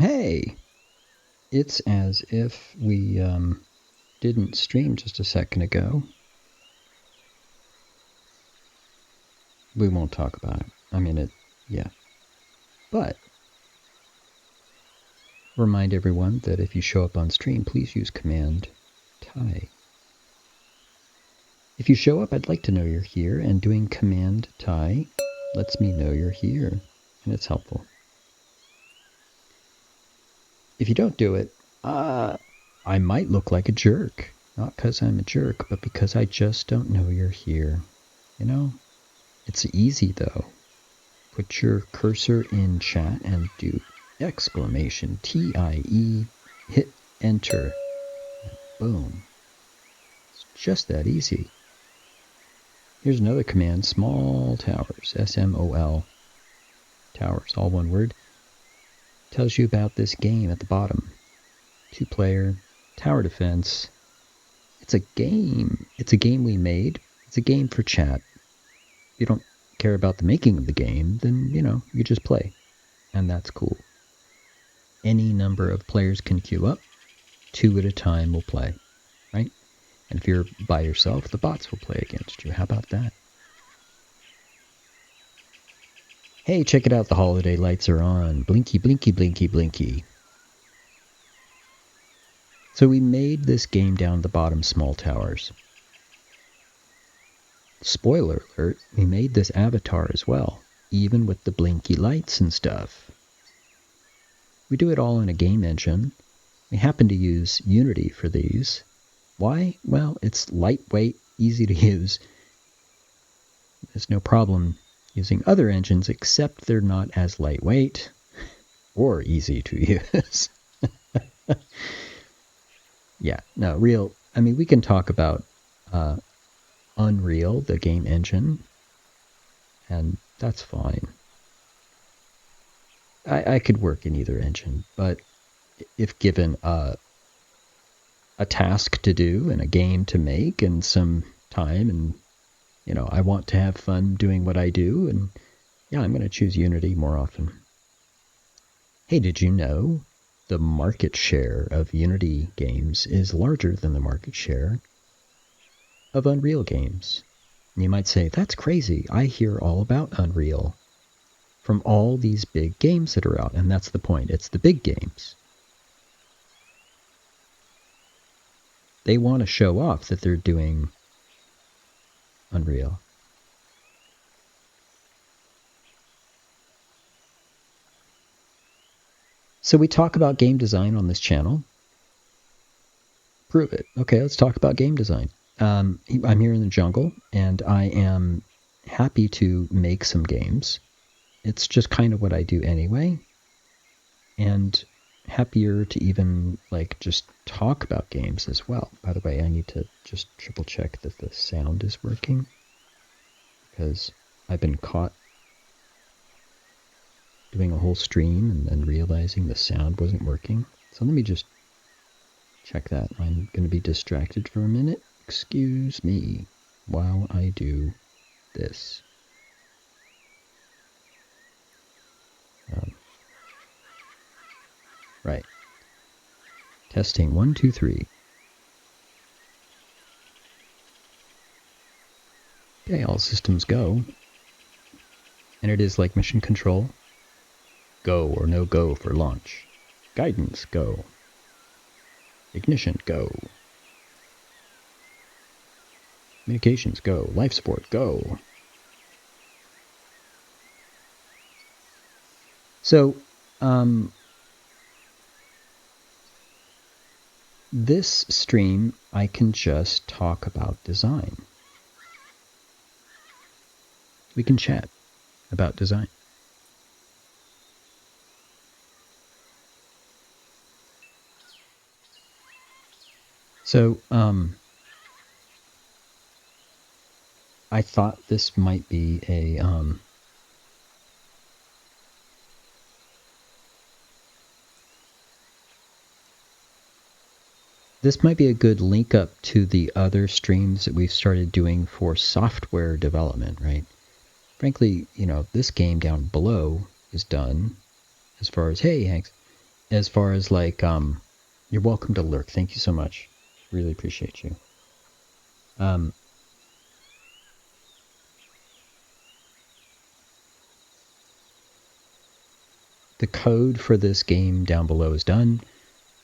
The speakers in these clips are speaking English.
Hey, it's as if we didn't stream just a second ago. We won't talk about it. I mean, yeah. But remind everyone that if you show up on stream, please use Command Tie. If you show up, I'd like to know you're here, and doing Command Tie lets me know you're here, and it's helpful. If you don't do it, I might look like a jerk. Not because I'm a jerk, but because I just don't know you're here. You know? It's easy, though. Put your cursor in chat and do exclamation TIE, hit enter. Boom. It's just that easy. Here's another command, Smol towers, SMOL, towers, all one word. Tells you about this game at the bottom. 2-player, tower defense. It's a game. It's a game we made. It's a game for chat. If you don't care about the making of the game, then, you just play. And that's cool. Any number of players can queue up. 2 at a time will play, right? And if you're by yourself, the bots will play against you. How about that? Hey, check it out. The holiday lights are on. Blinky, blinky, blinky, blinky. So we made this game down the bottom, Smol towers. Spoiler alert, we made this avatar as well, even with the blinky lights and stuff. We do it all in a game engine. We happen to use Unity for these. Why? Well, it's lightweight, easy to use. There's no problem using other engines, except they're not as lightweight or easy to use. Yeah, no, we can talk about Unreal, the game engine, and that's fine. I could work in either engine, but if given a task to do and a game to make and some time and, I want to have fun doing what I do, and yeah, I'm going to choose Unity more often. Hey, did you know the market share of Unity games is larger than the market share of Unreal games? And you might say, that's crazy. I hear all about Unreal from all these big games that are out, and that's the point. It's the big games. They want to show off that they're doing Unreal. So we talk about game design on this channel. Prove it. Okay, let's talk about game design. I'm here in the jungle, and I am happy to make some games. It's just kind of what I do anyway. And happier to even, just talk about games as well. By the way, I need to just triple check that the sound is working, because I've been caught doing a whole stream and then realizing the sound wasn't working. So let me just check that. I'm going to be distracted for a minute. Excuse me while I do this. Right. Testing 1, 2, 3. Okay, all systems go. And it is like mission control. Go or no go for launch. Guidance, go. Ignition, go. Communications, go. Life support, go. So, this stream, I can just talk about design. We can chat about design. So, I thought this might be a, this might be a good link up to the other streams that we've started doing for software development, right? Frankly, this game down below is done as far as, hey, Hanks, as far as like, you're welcome to lurk. Thank you so much. Really appreciate you. The code for this game down below is done.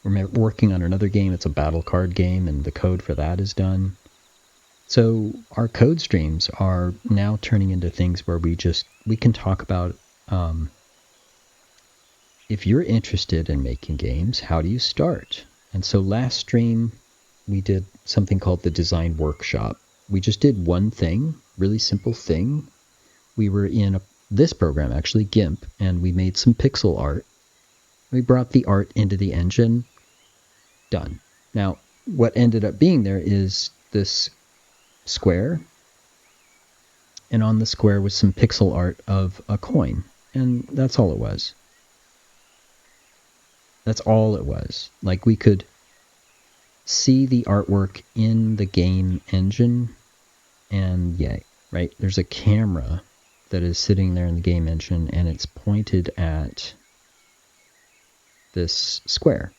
We're working on another game. It's a battle card game, and the code for that is done. So our code streams are now turning into things where we can talk about, if you're interested in making games, how do you start? And so last stream, we did something called the design workshop. We just did one thing, really simple thing. We were in this program, actually, GIMP, and we made some pixel art. We brought the art into the engine. Done. Now, what ended up being there is this square, and on the square was some pixel art of a coin, and that's all it was. That's all it was. Like, we could see the artwork in the game engine, and yay, right? There's a camera that is sitting there in the game engine, and it's pointed at this square.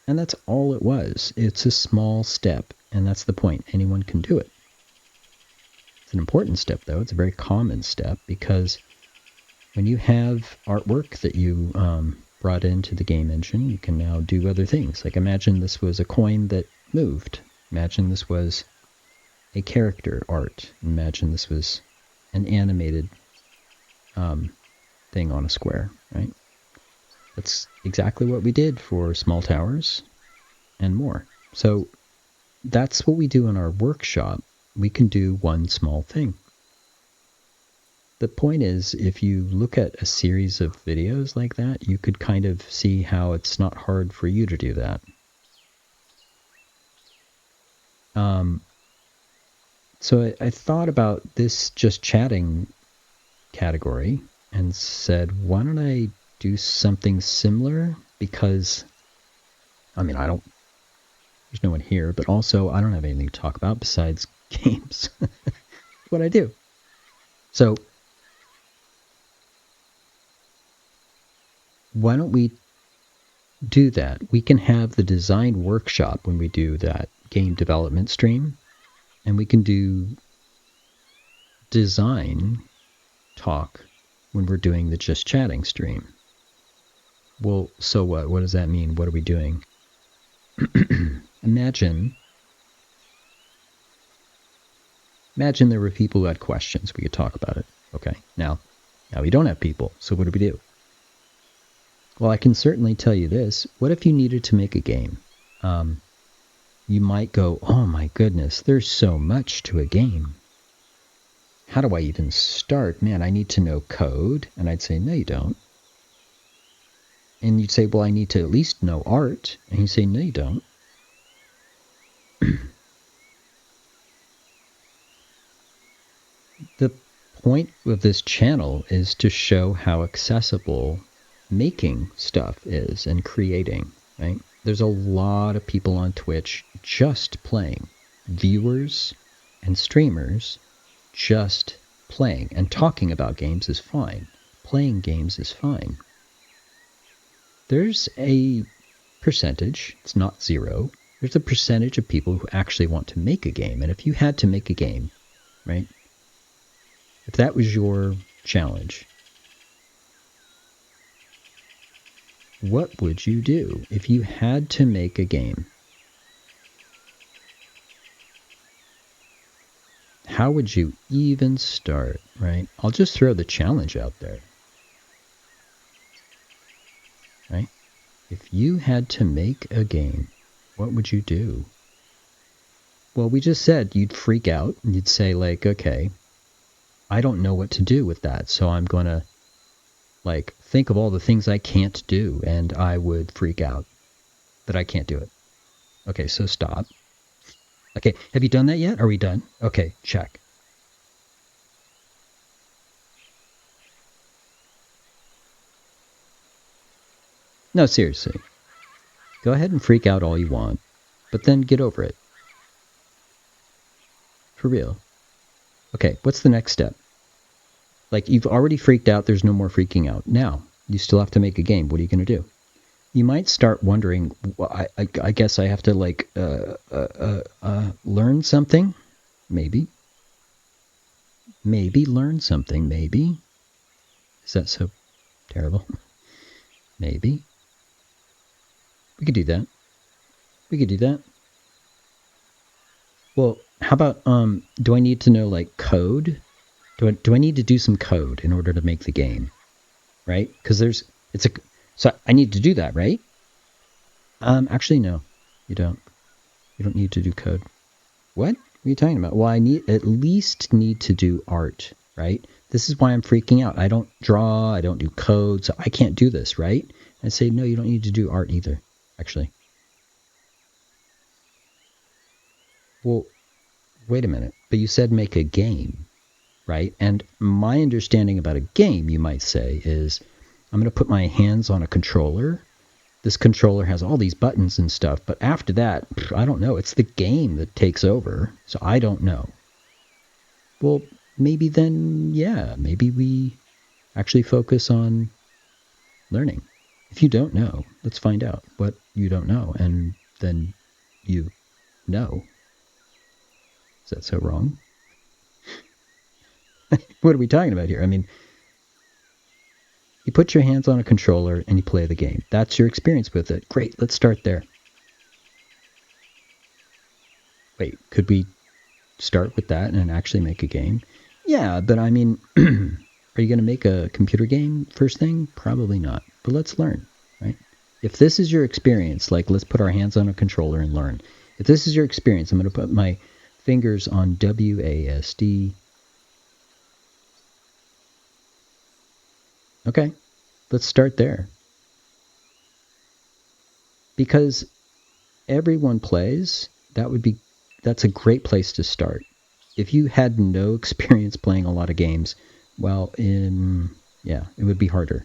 And that's all it was. It's a small step, and that's the point. Anyone can do it. It's an important step, though. It's a very common step, because when you have artwork that you brought into the game engine, you can now do other things. Like, imagine this was a coin that moved. Imagine this was a character art. Imagine this was an animated thing on a square, right? That's exactly what we did for Small Towers and more. So that's what we do in our workshop. We can do one small thing. The point is, if you look at a series of videos like that, you could kind of see how it's not hard for you to do that. So I thought about this just chatting category and said, why don't I do something similar? Because, I mean, there's no one here, but also I don't have anything to talk about besides games. What I do. So why don't we do that? We can have the design workshop when we do that game development stream, and we can do design talk when we're doing the just chatting stream. Well, so what? What does that mean? What are we doing? Imagine there were people who had questions. We could talk about it. Okay, now we don't have people, so what do we do? Well, I can certainly tell you this. What if you needed to make a game? You might go, oh my goodness, there's so much to a game. How do I even start? Man, I need to know code. And I'd say, no, you don't. And you'd say, well, I need to at least know art. And you say, no, you don't. The point of this channel is to show how accessible making stuff is and creating, right? There's a lot of people on Twitch just playing. Viewers and streamers just playing. And talking about games is fine. Playing games is fine. There's a percentage, it's not zero, there's a percentage of people who actually want to make a game. And if you had to make a game, right? If that was your challenge, what would you do if you had to make a game? How would you even start, right? I'll just throw the challenge out there, right? If you had to make a game, what would you do? Well, we just said you'd freak out and you'd say, like, okay, I don't know what to do with that, so I'm going to, like, think of all the things I can't do, and I would freak out that I can't do it. Okay, so stop. Okay, have you done that yet? Are we done? Okay, check. No, seriously. Go ahead and freak out all you want, but then get over it. For real. Okay, what's the next step? Like, you've already freaked out, there's no more freaking out. Now, you still have to make a game. What are you going to do? you might start wondering, well, I guess I have to like learn something. Maybe learn something. Maybe is that so terrible? Maybe we could do that. We could do that. Well, how about do I need to know like code? Do I need to do some code in order to make the game? Right? Because so I need to do that, right? Actually no. You don't. You don't need to do code. What? What are you talking about? Well, I at least need to do art, right? This is why I'm freaking out. I don't draw, I don't do code, so I can't do this, right? I say, no, you don't need to do art either, actually. Well, wait a minute. But you said make a game, right? And my understanding about a game, you might say, is I'm going to put my hands on a controller. This controller has all these buttons and stuff, but after that, I don't know. It's the game that takes over, so I don't know. Well, maybe then, yeah, maybe we actually focus on learning. If you don't know, let's find out what you don't know, and then you know. Is that so wrong? What are we talking about here? I mean, you put your hands on a controller and you play the game. That's your experience with it. Great, let's start there. Wait, could we start with that and actually make a game? Yeah, but I mean, are you going to make a computer game first thing? Probably not. But let's learn, right? If this is your experience, like let's put our hands on a controller and learn. If this is your experience, I'm going to put my fingers on WASD. Okay, let's start there. Because everyone plays, that's a great place to start. If you had no experience playing a lot of games, well, yeah, it would be harder.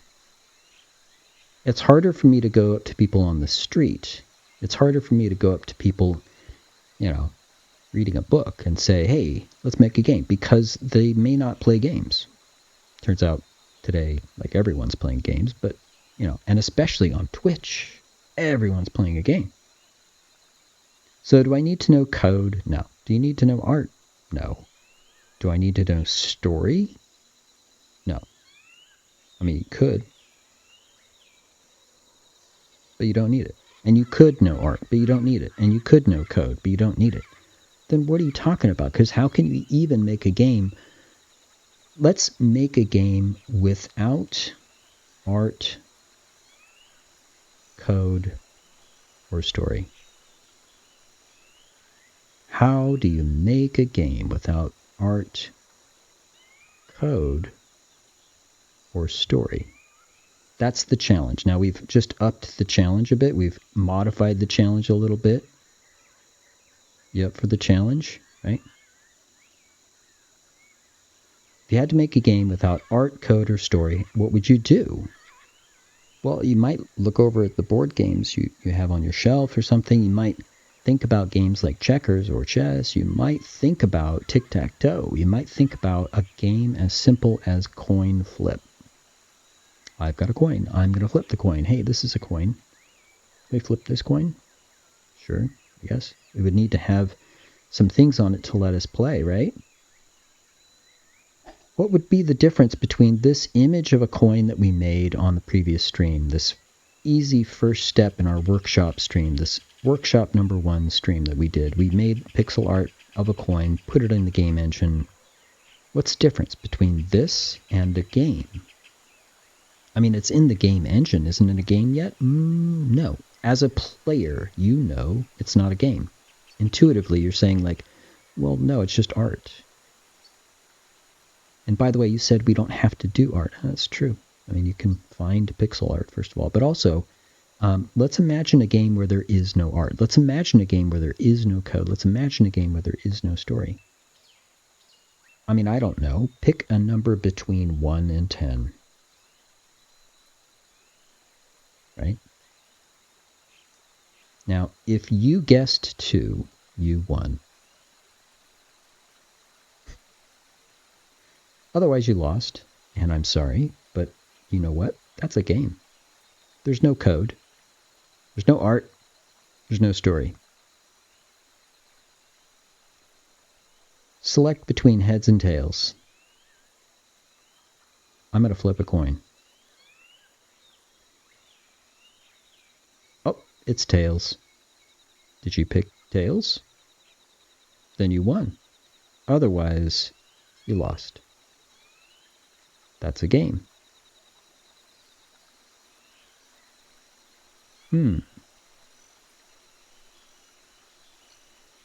It's harder for me to go up to people on the street. It's harder for me to go up to people, reading a book and say, hey, let's make a game, because they may not play games. Turns out today, like everyone's playing games, but, and especially on Twitch, everyone's playing a game. So do I need to know code? No. Do you need to know art? No. Do I need to know story? No. I mean, you could, but you don't need it. And you could know art, but you don't need it. And you could know code, but you don't need it. Then what are you talking about? Because how can you even make a game? Let's make a game without art, code, or story. How do you make a game without art, code, or story? That's the challenge. Now we've just upped the challenge a bit. We've modified the challenge a little bit. You up for the challenge, right? If you had to make a game without art, code, or story, what would you do? Well, you might look over at the board games you have on your shelf or something. You might think about games like checkers or chess. You might think about tic-tac-toe. You might think about a game as simple as coin flip. I've got a coin. I'm going to flip the coin. Hey, this is a coin. Can we flip this coin? Sure, I guess. We would need to have some things on it to let us play, right? What would be the difference between this image of a coin that we made on the previous stream, this easy first step in our workshop stream, this workshop number 1 stream that we did? We made pixel art of a coin, put it in the game engine. What's the difference between this and a game? I mean, it's in the game engine. Isn't it a game yet? No. As a player, you know it's not a game. Intuitively, you're saying like, well, no, it's just art. And by the way, you said we don't have to do art. That's true. I mean, you can find pixel art, first of all. But also, let's imagine a game where there is no art. Let's imagine a game where there is no code. Let's imagine a game where there is no story. I mean, I don't know. Pick a number between 1 and 10. Right? Now, if you guessed 2, you won. Otherwise, you lost, and I'm sorry, but you know what? That's a game. There's no code. There's no art. There's no story. Select between heads and tails. I'm going to flip a coin. Oh, it's tails. Did you pick tails? Then you won. Otherwise, you lost. That's a game.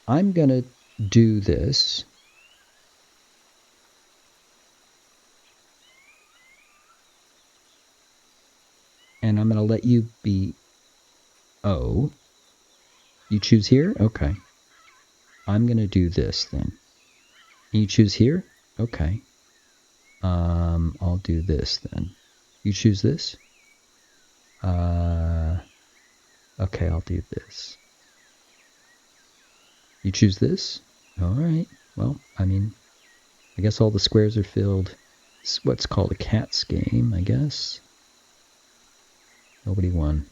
I'm going to do this. And I'm going to let you be O. You choose here? Okay. I'm going to do this then. You choose here? Okay. I'll do this then. You choose this? Okay, I'll do this. You choose this? Alright. Well, I guess all the squares are filled. It's what's called a cat's game, I guess. Nobody won.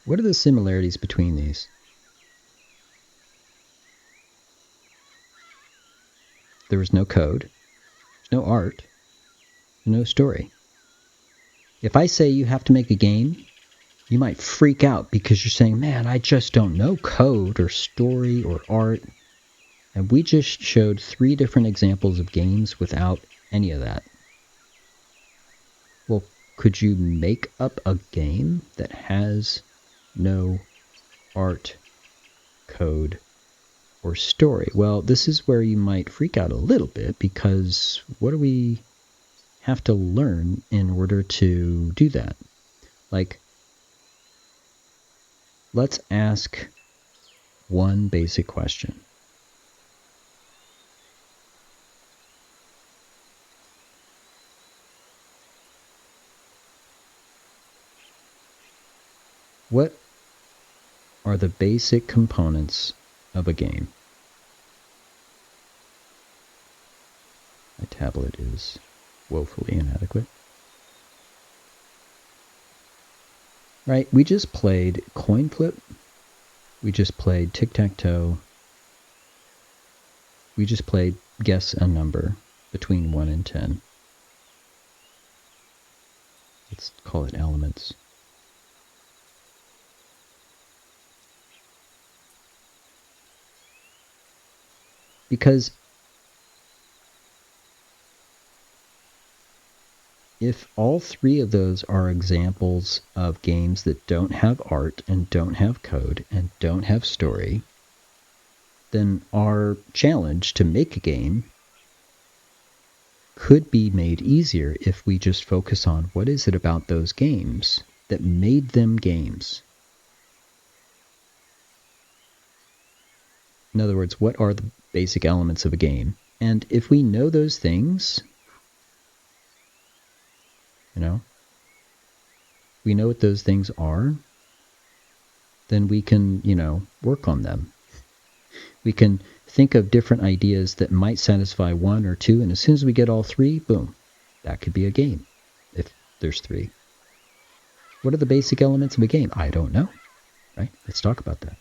What are the similarities between these? There was no code. There's no art. There's no story. If I say you have to make a game, you might freak out because you're saying, man, I just don't know code or story or art. And we just showed 3 different examples of games without any of that. Well, could you make up a game that has no art, code, or story? Well, this is where you might freak out a little bit, because what do we have to learn in order to do that? Like, let's ask one basic question. What are the basic components of a game? My tablet is woefully inadequate. Right, we just played coin flip. We just played tic-tac-toe. We just played guess a number between 1 and 10. Let's call it elements. Because if all 3 of those are examples of games that don't have art and don't have code and don't have story, then our challenge to make a game could be made easier if we just focus on what is it about those games that made them games. In other words, what are the basic elements of a game? And if we know those things, we know what those things are, then we can, work on them. We can think of different ideas that might satisfy 1 or 2, and as soon as we get all 3, boom, that could be a game, if there's 3. What are the basic elements of a game? I don't know, right? Let's talk about that.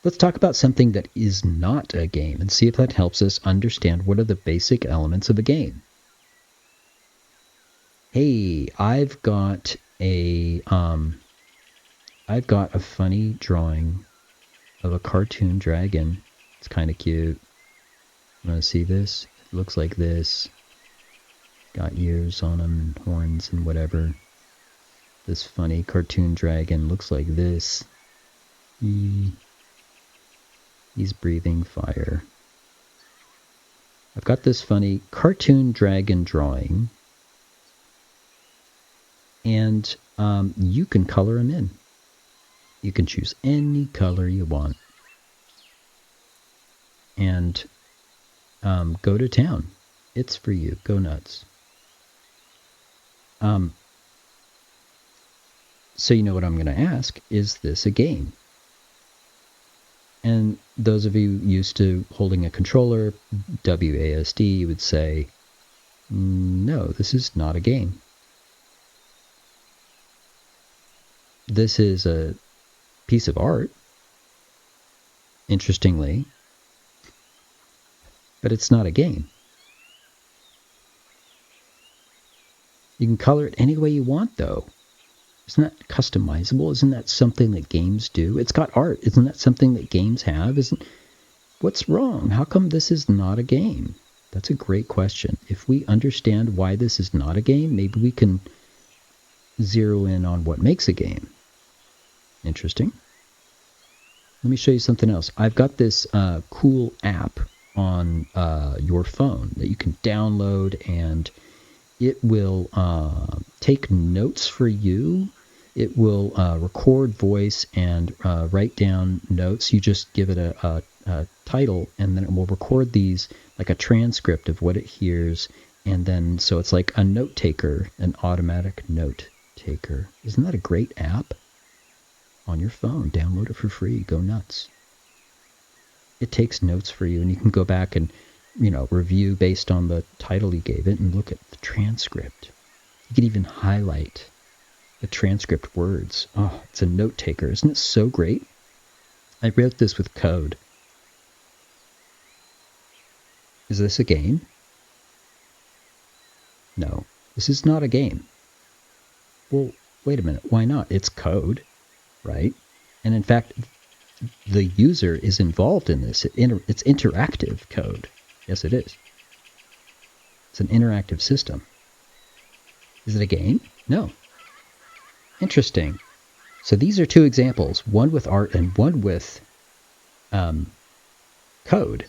Let's talk about something that is not a game and see if that helps us understand what are the basic elements of a game. Hey, I've got a funny drawing of a cartoon dragon. It's kind of cute. You want to see this? It looks like this. Got ears on him and horns and whatever. This funny cartoon dragon looks like this. He's breathing fire. I've got this funny cartoon dragon drawing. And you can color them in. You can choose any color you want. And go to town. It's for you. Go nuts. So you know what I'm going to ask, is this a game? And those of you used to holding a controller, WASD, you would say, No, this is not a game. This is a piece of art, interestingly, but it's not a game. You can color it any way you want, though. Isn't that customizable? Isn't that something that games do? It's got art. Isn't that something that games have? What's wrong? How come this is not a game? That's a great question. If we understand why this is not a game, maybe we can zero in on what makes a game. Interesting. Let me show you something else. I've got this cool app on your phone that you can download, and it will take notes for you. It will record voice and write down notes. You just give it a title, and then it will record these like a transcript of what it hears. And then, so it's like a note taker, an automatic note taker. Isn't that a great app? On your phone, download it for free. Go nuts. It takes notes for you, and you can go back and, review based on the title you gave it and look at the transcript. You can even highlight the transcript words. Oh, it's a note taker. Isn't it so great? I wrote this with code. Is this a game? No, this is not a game. Well, wait a minute. Why not? It's code, right? And in fact, the user is involved in this. It's interactive code. Yes, it is. It's an interactive system. Is it a game? No. Interesting. So these are two examples, one with art and one with code.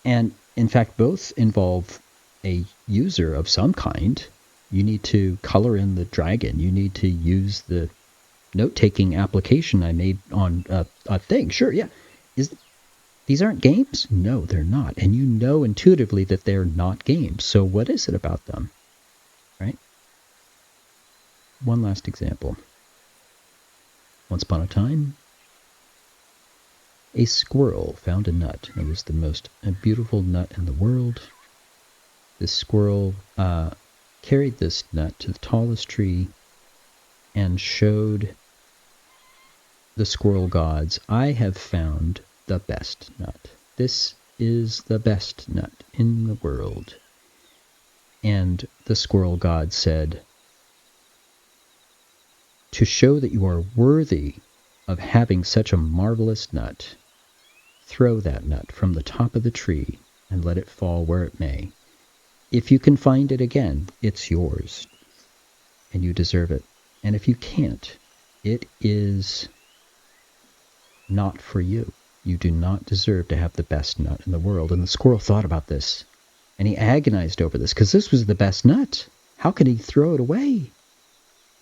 And in fact, both involve a user of some kind. You need to color in the dragon. You need to use the note-taking application I made on a thing. Sure, yeah. These aren't games? No, they're not. And you know intuitively that they're not games. So what is it about them? Right? One last example. Once upon a time, a squirrel found a nut. It was the most beautiful nut in the world. This squirrel carried this nut to the tallest tree and showed the squirrel gods, I have found the best nut. This is the best nut in the world. And the squirrel god said, to show that you are worthy of having such a marvelous nut, throw that nut from the top of the tree and let it fall where it may. If you can find it again, it's yours, and you deserve it. And if you can't, it is not for you. You do not deserve to have the best nut in the world. And the squirrel thought about this, and he agonized over this, because this was the best nut. How could he throw it away?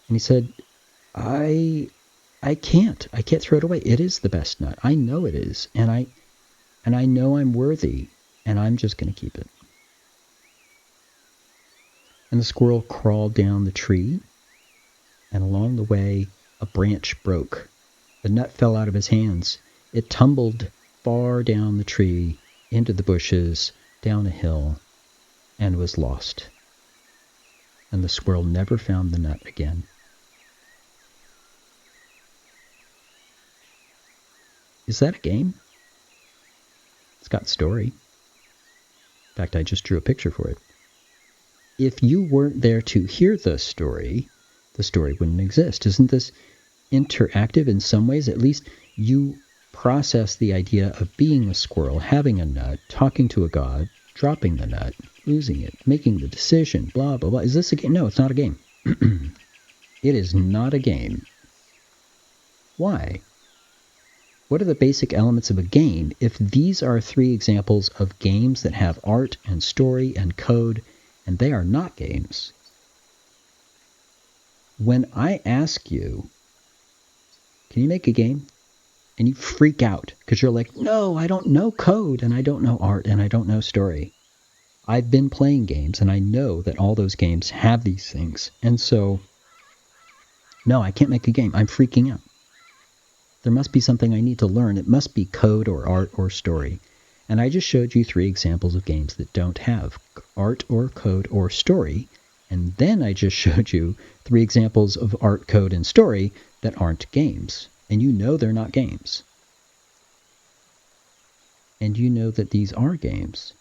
And he said, I can't throw it away. It is the best nut. I know it is. And I know I'm worthy, and I'm just going to keep it. And the squirrel crawled down the tree, and along the way, a branch broke. The nut fell out of his hands. It tumbled far down the tree, into the bushes, down a hill, and was lost. And the squirrel never found the nut again. Is that a game? It's got story. In fact, I just drew a picture for it. If you weren't there to hear the story wouldn't exist. Isn't this interactive in some ways? At least you process the idea of being a squirrel, having a nut, talking to a god, dropping the nut, losing it, making the decision, blah, blah, blah. Is this a game? No, it's not a game. It is not a game. Why? What are the basic elements of a game if these are three examples of games that have art and story and code, and they are not games? When I ask you, can you make a game? And you freak out because you're like, no, I don't know code, and I don't know art, and I don't know story. I've been playing games, and I know that all those games have these things. And so, no, I can't make a game. I'm freaking out. There must be something I need to learn. It must be code or art or story. And I just showed you 3 examples of games that don't have art or code or story. And then I just showed you 3 examples of art, code, and story that aren't games. And you know they're not games. And you know that these are games.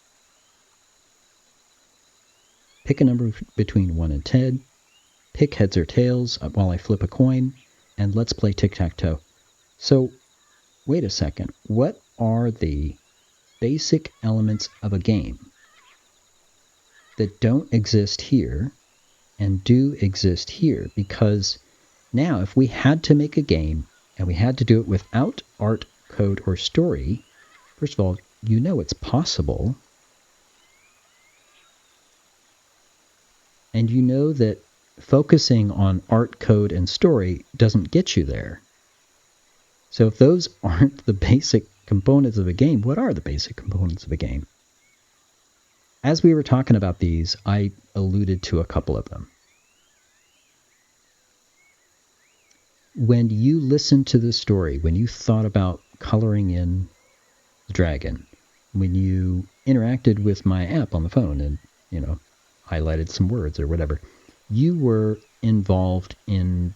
Pick a number between 1 and 10. Pick heads or tails while I flip a coin. And let's play tic-tac-toe. So, wait a second. What are the basic elements of a game that don't exist here and do exist here? Because now, if we had to make a game and we had to do it without art, code, or story, first of all, you know it's possible. And you know that focusing on art, code, and story doesn't get you there. So if those aren't the basic components of a game, what are the basic components of a game? As we were talking about these, I alluded to a couple of them. When you listened to the story, when you thought about coloring in the dragon, when you interacted with my app on the phone and, highlighted some words or whatever, you were involved in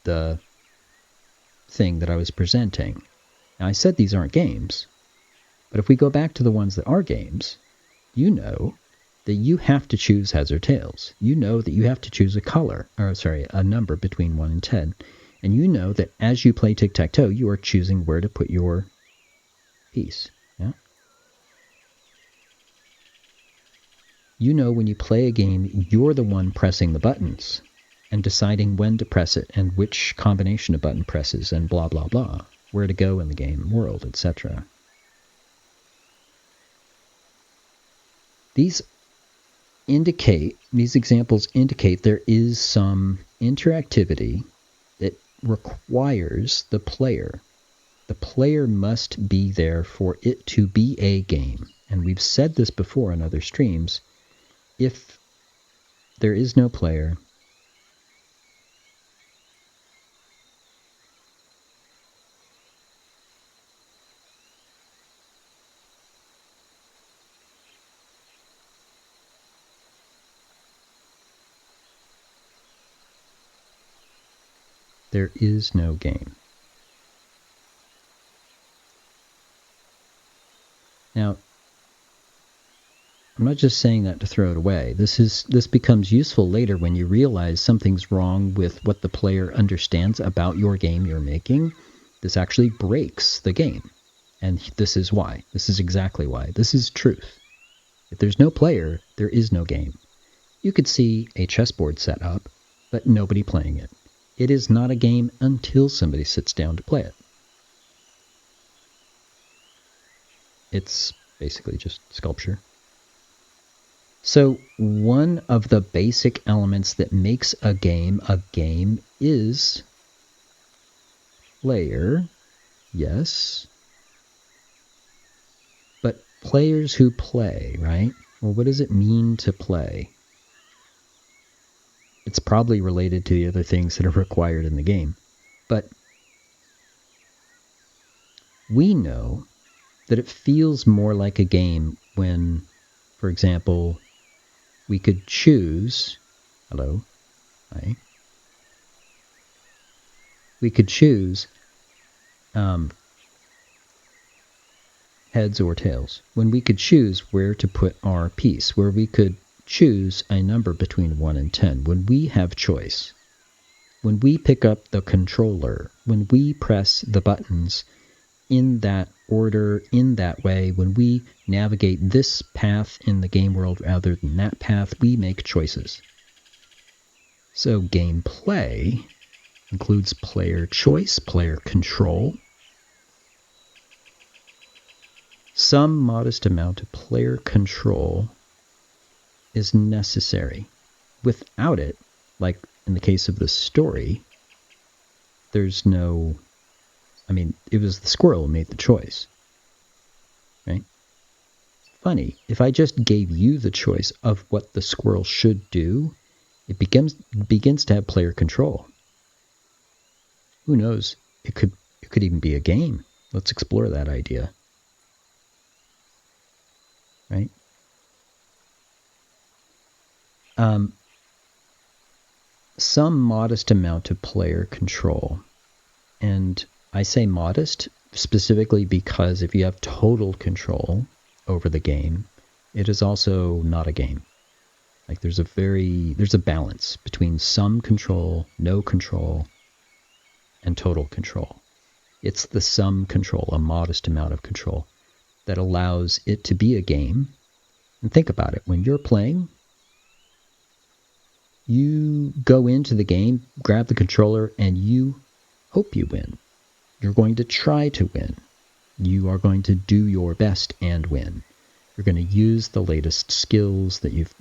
the thing that I was presenting. Now, I said these aren't games, but if we go back to the ones that are games, you know that you have to choose heads or tails. You know that you have to choose a number between 1 and 10. And you know that as you play tic-tac-toe, you are choosing where to put your piece. Yeah? You know when you play a game, you're the one pressing the buttons and deciding when to press it and which combination of button presses and blah, blah, blah, where to go in the game world, etc. These examples indicate there is some interactivity that requires the player. The player must be there for it to be a game. And we've said this before in other streams. If there is no player, there is no game. Now, I'm not just saying that to throw it away. This becomes useful later when you realize something's wrong with what the player understands about your game you're making. This actually breaks the game. And this is why. This is exactly why. This is truth. If there's no player, there is no game. You could see a chessboard set up, but nobody playing it. It is not a game until somebody sits down to play it. It's basically just sculpture. So one of the basic elements that makes a game is player, yes, but players who play, right? Well, what does it mean to play? It's probably related to the other things that are required in the game. But we know that it feels more like a game when, for example, we could choose, we could choose heads or tails. When we could choose where to put our piece, where we could choose a number between 1 and 10, when we have choice, when we pick up the controller, when we press the buttons in that order, in that way, when we navigate this path in the game world rather than that path, we make choices. So gameplay includes player choice, player control, some modest amount of player control is necessary. Without it, like in the case of the story, there's no... it was the squirrel who made the choice, right? Funny, if I just gave you the choice of what the squirrel should do, it begins to have player control. Who knows? It could even be a game. Let's explore that idea. right? Some modest amount of player control. And I say modest specifically because if you have total control over the game, it is also not a game. Like there's a balance between some control, no control, and total control. It's the some control, a modest amount of control, that allows it to be a game. And think about it. When you're playing, you go into the game, grab the controller, and you hope you win. You're going to try to win. You are going to do your best and win. You're going to use the latest skills that you've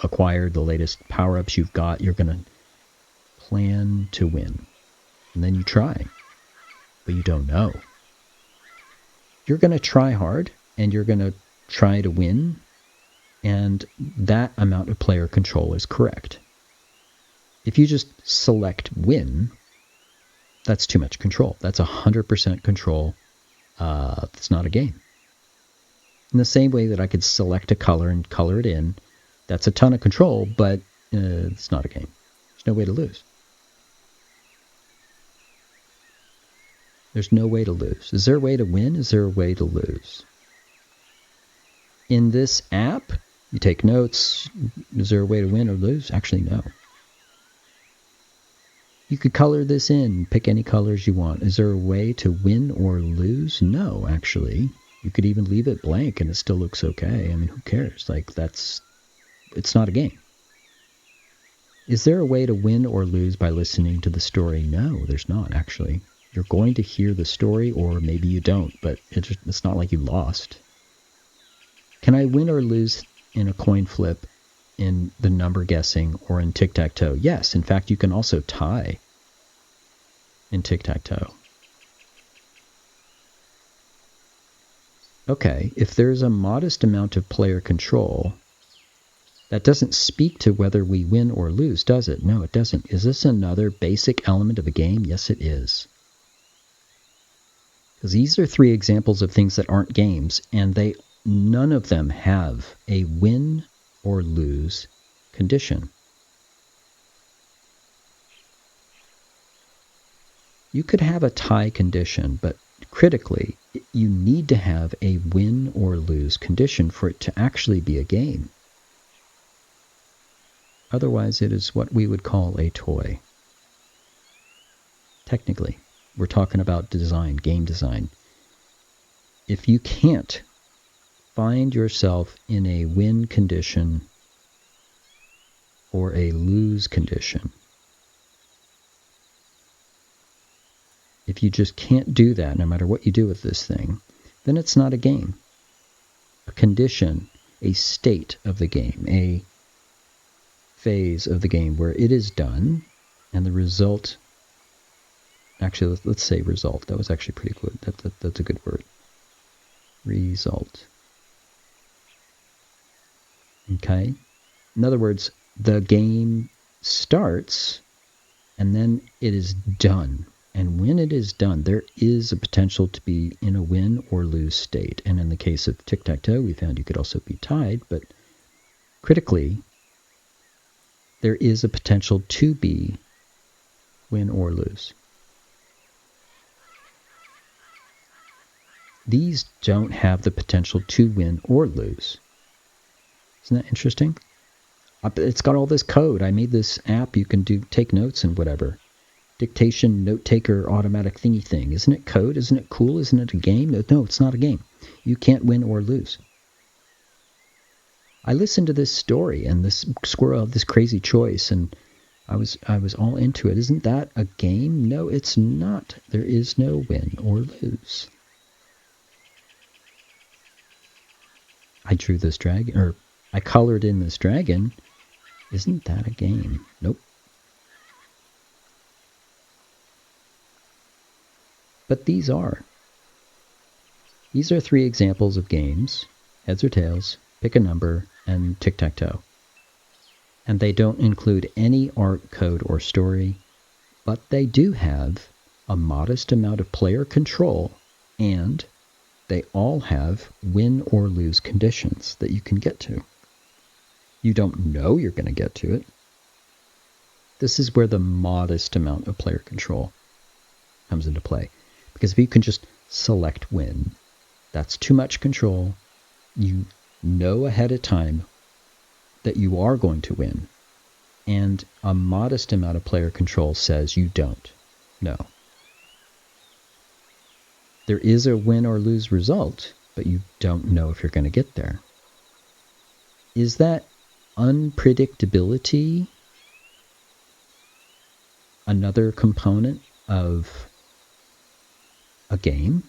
acquired, the latest power-ups you've got. You're going to plan to win. And then you try. But you don't know. You're going to try hard, and you're going to try to win, and that amount of player control is correct. If you just select win, that's too much control. That's 100% control. It's not a game. In the same way that I could select a color and color it in, that's a ton of control, but it's not a game. There's no way to lose. There's no way to lose. Is there a way to win? Is there a way to lose? In this app, you take notes. Is there a way to win or lose? Actually, no. You could color this in, pick any colors you want. Is there a way to win or lose? No, actually. You could even leave it blank and it still looks okay. I mean, who cares? Like, it's not a game. Is there a way to win or lose by listening to the story? No, there's not, actually. You're going to hear the story, or maybe you don't, but it's not like you lost. Can I win or lose in a coin flip, in the number guessing, or in tic-tac-toe? Yes, in fact, you can also tie in tic-tac-toe. Okay, if there's a modest amount of player control, that doesn't speak to whether we win or lose, does it? No, it doesn't. Is this another basic element of a game? Yes, it is. Because these are three examples of things that aren't games, and none of them have a win or lose condition. You could have a tie condition, but critically, you need to have a win or lose condition for it to actually be a game. Otherwise, it is what we would call a toy. Technically, we're talking about design, game design. If you can't find yourself in a win condition or a lose condition, if you just can't do that, no matter what you do with this thing, then it's not a game. A condition, a state of the game, a phase of the game where it is done, and the result, actually, let's say result. That was actually pretty good. That's a good word. Result. Okay? In other words, the game starts, and then it is done. And when it is done, there is a potential to be in a win or lose state. And in the case of tic-tac-toe, we found you could also be tied, but critically, there is a potential to be win or lose. These don't have the potential to win or lose. Isn't that interesting? It's got all this code. I made this app. You can take notes and whatever. Dictation, note taker, automatic thingy thing. Isn't it code? Isn't it cool? Isn't it a game? No, it's not a game. You can't win or lose. I listened to this story and this squirrel had this crazy choice, and I was all into it. Isn't that a game? No, it's not. There is no win or lose. I drew this dragon, or I colored in this dragon. Isn't that a game? Nope. But these are. These are three examples of games: heads or tails, pick a number, and tic-tac-toe. And they don't include any art, code, or story, but they do have a modest amount of player control and they all have win or lose conditions that you can get to. You don't know you're going to get to it. This is where the modest amount of player control comes into play. Because if you can just select win, that's too much control. You know ahead of time that you are going to win. And a modest amount of player control says you don't know. There is a win or lose result, but you don't know if you're going to get there. Is that unpredictability another component of a game?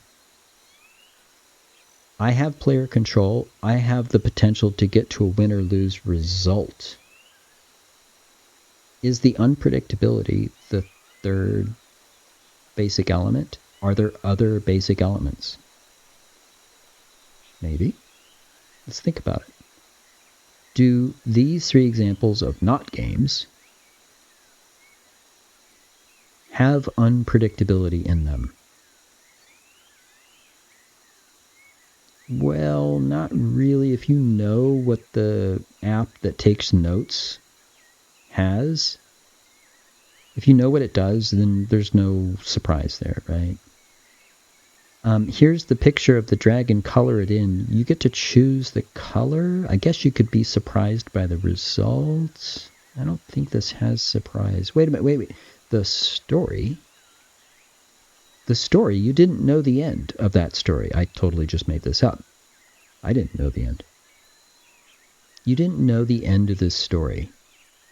I have player control. I have the potential to get to a win or lose result. Is the unpredictability the third basic element? Are there other basic elements? Maybe. Let's think about it. Do these three examples of not games have unpredictability in them? Well, not really. If you know what the app that takes notes has, if you know what it does, then there's no surprise there, right? Here's the picture of the dragon. Color it in. You get to choose the color. I guess you could be surprised by the results. I don't think this has surprise. Wait a minute. Wait. The story. The story. You didn't know the end of that story. I totally just made this up. I didn't know the end. You didn't know the end of this story.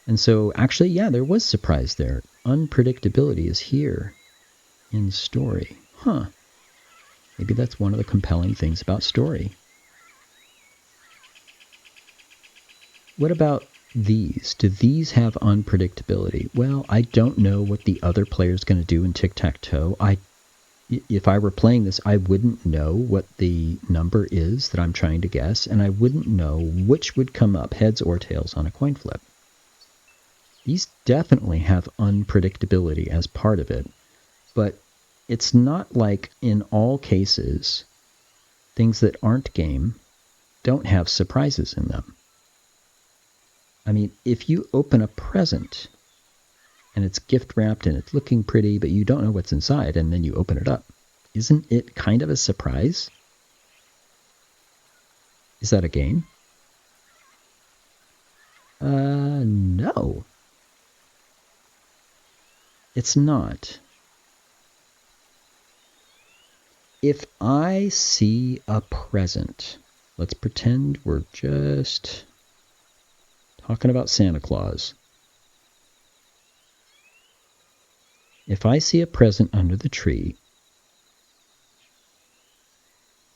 And so, actually, yeah, there was surprise there. Unpredictability is here in story. Huh. Maybe that's one of the compelling things about story. What about these? Do these have unpredictability? Well, I don't know what the other player's going to do in tic-tac-toe. If I were playing this, I wouldn't know what the number is that I'm trying to guess, and I wouldn't know which would come up, heads or tails, on a coin flip. These definitely have unpredictability as part of it, but it's not like in all cases, things that aren't game don't have surprises in them. I mean, if you open a present and it's gift wrapped and it's looking pretty, but you don't know what's inside, and then you open it up, isn't it kind of a surprise? Is that a game? No. It's not. If I see a present, let's pretend we're just talking about Santa Claus. If I see a present under the tree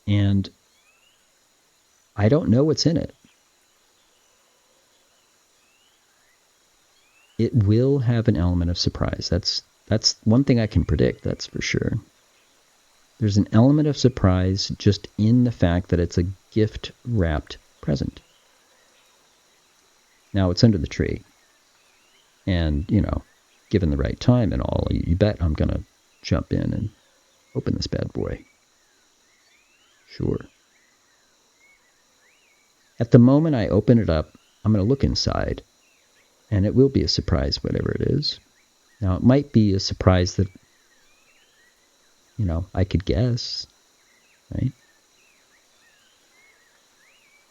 and I don't know what's in it, it will have an element of surprise. That's one thing I can predict, that's for sure. There's an element of surprise just in the fact that it's a gift-wrapped present. Now, it's under the tree. And, given the right time and all, you bet I'm going to jump in and open this bad boy. Sure. At the moment I open it up, I'm going to look inside, and it will be a surprise, whatever it is. Now, it might be a surprise that, I could guess, right?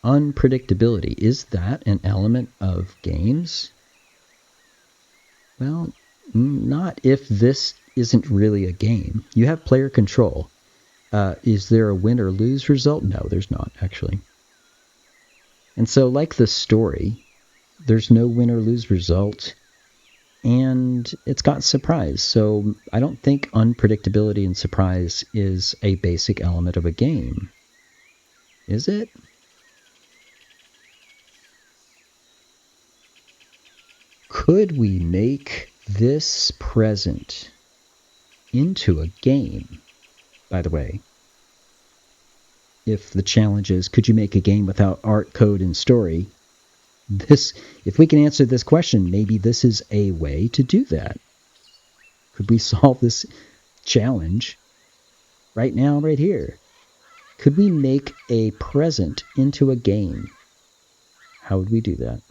Unpredictability, is that an element of games? Well, not if this isn't really a game. You have player control. Is there a win or lose result? No, there's not, actually. And so, like the story, there's no win or lose result, and it's got surprise. So I don't think unpredictability and surprise is a basic element of a game. Is it? Could we make this present into a game, by the way? If the challenge is, could you make a game without art, code, and story? If we can answer this question, maybe this is a way to do that. Could we solve this challenge right now, right here? Could we make a present into a game? How would we do that?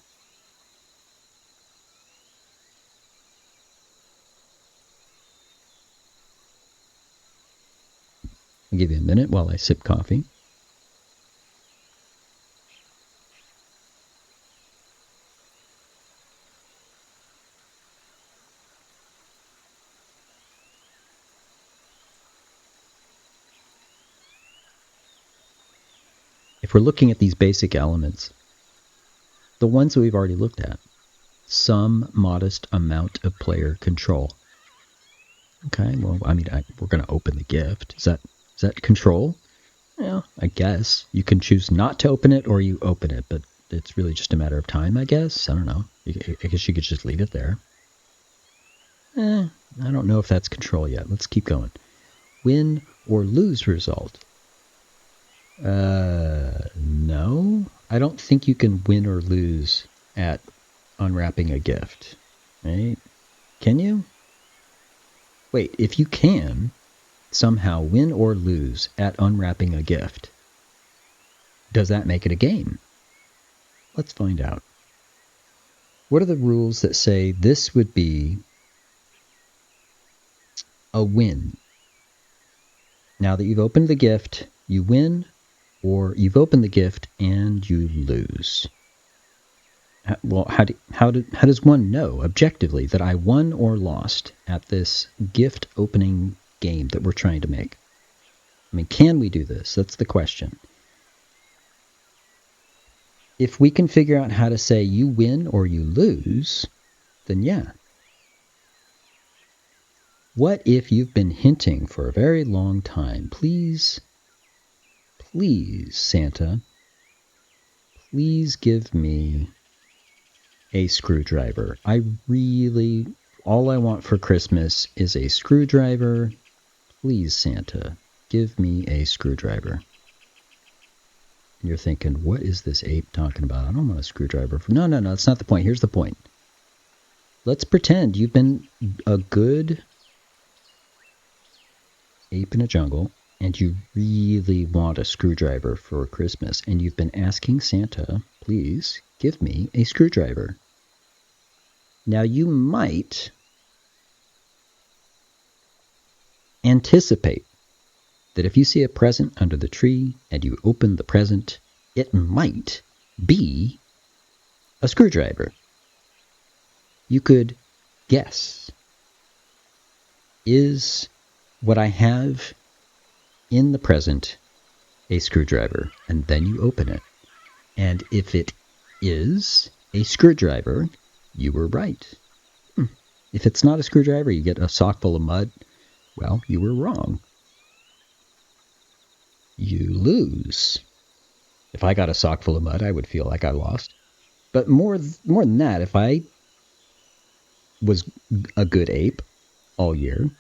I'll give you a minute while I sip coffee. If we're looking at these basic elements, the ones that we've already looked at, some modest amount of player control. Okay, well, I mean, we're going to open the gift. Is that control? Yeah, I guess. You can choose not to open it or you open it, but it's really just a matter of time, I guess. I don't know. I guess you could just leave it there. I don't know if that's control yet. Let's keep going. Win or lose result. No. I don't think you can win or lose at unwrapping a gift. Right? Can you? Wait, if you can somehow win or lose at unwrapping a gift, does that make it a game? Let's find out. What are the rules that say this would be a win? Now that you've opened the gift, you win, or you've opened the gift and you lose. Well, how does one know objectively that I won or lost at this gift opening game that we're trying to make? I mean, can we do this? That's the question. If we can figure out how to say you win or you lose, then yeah. What if you've been hinting for a very long time? Please, Santa, please give me a screwdriver. All I want for Christmas is a screwdriver. Please, Santa, give me a screwdriver. And you're thinking, what is this ape talking about? I don't want a screwdriver. No, that's not the point. Here's the point. Let's pretend you've been a good ape in a jungle and you really want a screwdriver for Christmas and you've been asking Santa, please give me a screwdriver. Now you might anticipate that if you see a present under the tree and you open the present, it might be a screwdriver. You could guess, is what I have in the present a screwdriver? And then you open it. And if it is a screwdriver, you were right. If it's not a screwdriver, you get a sock full of mud, well, you were wrong. You lose. If I got a sock full of mud, I would feel like I lost. But more than that, if I was a good ape all year,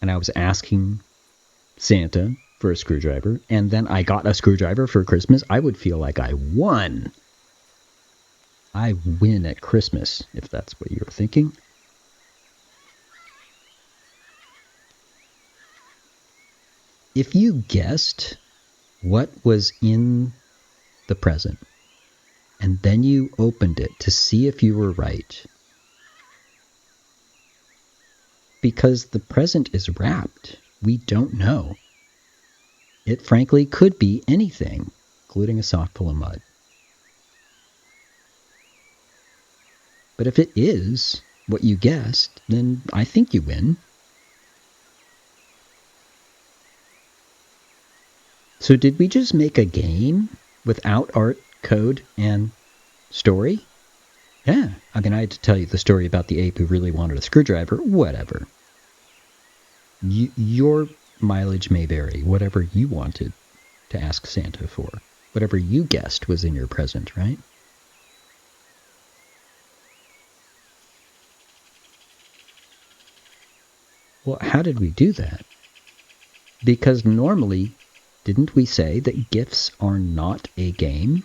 and I was asking Santa for a screwdriver, and then I got a screwdriver for Christmas, I would feel like I won. I win at Christmas, if that's what you're thinking. If you guessed what was in the present, and then you opened it to see if you were right, because the present is wrapped, we don't know. It frankly could be anything, including a sock full of mud. But if it is what you guessed, then I think you win. So did we just make a game without art, code, and story? Yeah, I mean, I had to tell you the story about the ape who really wanted a screwdriver. Whatever. Your mileage may vary. Whatever you wanted to ask Santa for. Whatever you guessed was in your present, right? Well, how did we do that? Because normally, didn't we say that gifts are not a game?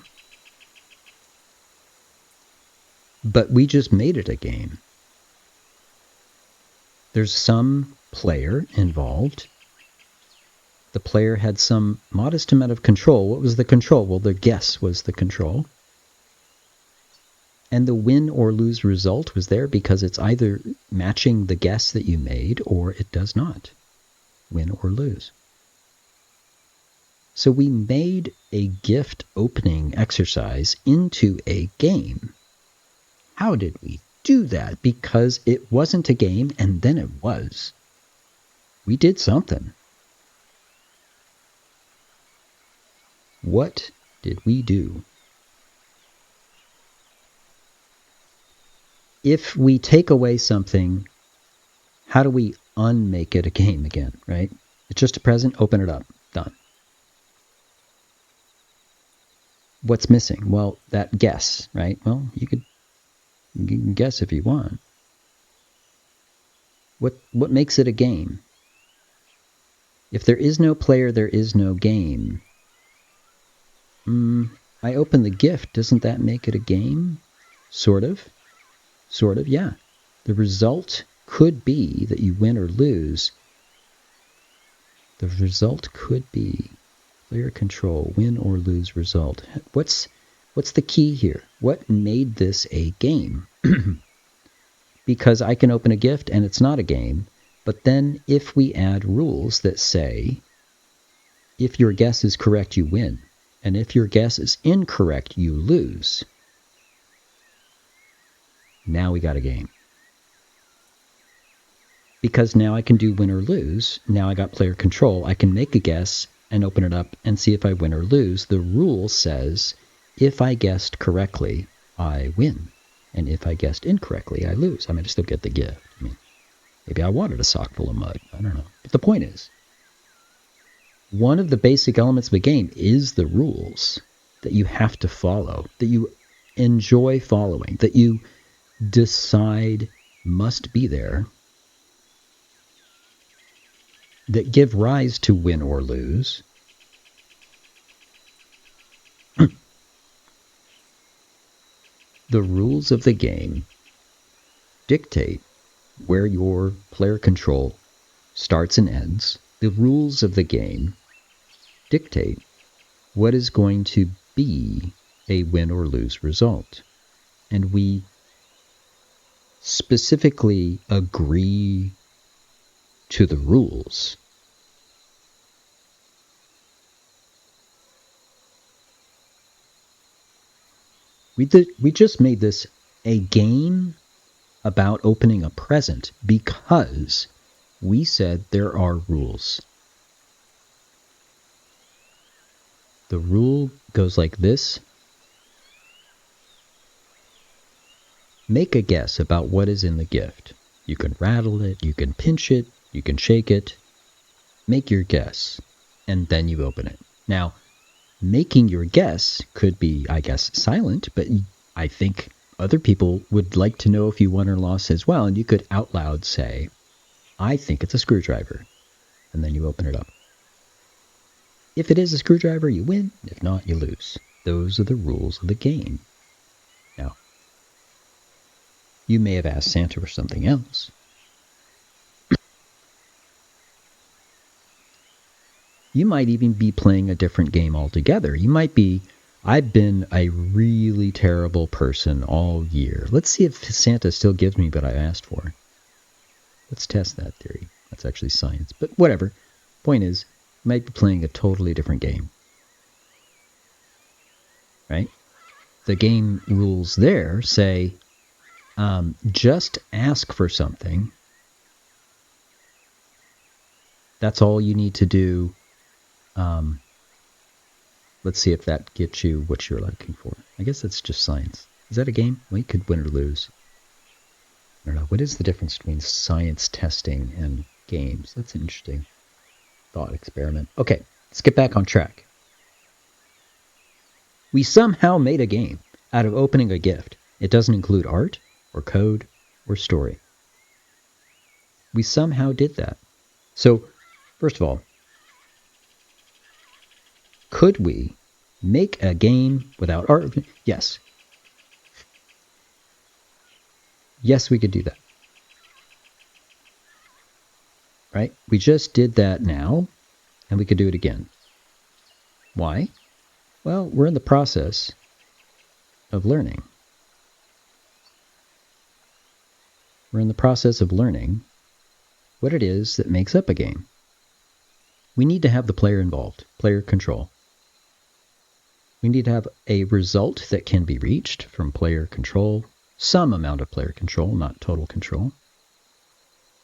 But we just made it a game. There's some player involved. The player had some modest amount of control. What was the control? Well, the guess was the control. And the win or lose result was there because it's either matching the guess that you made or it does not. Win or lose. So we made a gift opening exercise into a game. How did we do that? Because it wasn't a game and then it was. We did something. What did we do? If we take away something, how do we unmake it a game again, right? It's just a present, open it up, done. What's missing? Well, that guess, right? Well, you can guess if you want. What makes it a game? If there is no player, there is no game. I open the gift. Doesn't that make it a game? Sort of. Sort of, yeah. The result could be that you win or lose. The result could be player control, win or lose result. What's the key here? What made this a game? Because I can open a gift and it's not a game, but then if we add rules that say, if your guess is correct, you win, and if your guess is incorrect, you lose. Now we got a game. Because now I can do win or lose. Now I got player control. I can make a guess and open it up and see if I win or lose. The rule says if I guessed correctly, I win. And if I guessed incorrectly, I lose. I mean, I still get the gift. I mean, maybe I wanted a sock full of mud. I don't know. But the point is, one of the basic elements of a game is the rules that you have to follow, that you enjoy following, that you decide must be there, that give rise to win or lose. The rules of the game dictate where your player control starts and ends. The rules of the game dictate what is going to be a win or lose result. And we specifically agree to the rules. We just made this a game about opening a present because we said there are rules. The rule goes like this. Make a guess about what is in the gift. You can rattle it, you can pinch it, you can shake it. Make your guess, and then you open it. Now, making your guess could be, I guess, silent, but I think other people would like to know if you won or lost as well, and you could out loud say, I think it's a screwdriver, and then you open it up. If it is a screwdriver, you win. If not, you lose. Those are the rules of the game. Now, you may have asked Santa for something else. You might even be playing a different game altogether. You might be, I've been a really terrible person all year. Let's see if Santa still gives me what I asked for. Let's test that theory. That's actually science, but whatever. Point is, you might be playing a totally different game. Right? The game rules there say, just ask for something. That's all you need to do. Let's see if that gets you what you're looking for. I guess that's just science. Is that a game? Well, you could win or lose. I don't know. What is the difference between science testing and games? That's an interesting thought experiment. Okay, let's get back on track. We somehow made a game out of opening a gift. It doesn't include art or code or story. We somehow did that. So, first of all, could we make a game without art? Yes. Yes, we could do that. Right? We just did that now. and we could do it again. Why? Well, we're in the process of learning. We're in the process of learning what it is that makes up a game. We need to have the player involved, player control. We need to have a result that can be reached from player control, some amount of player control, not total control. In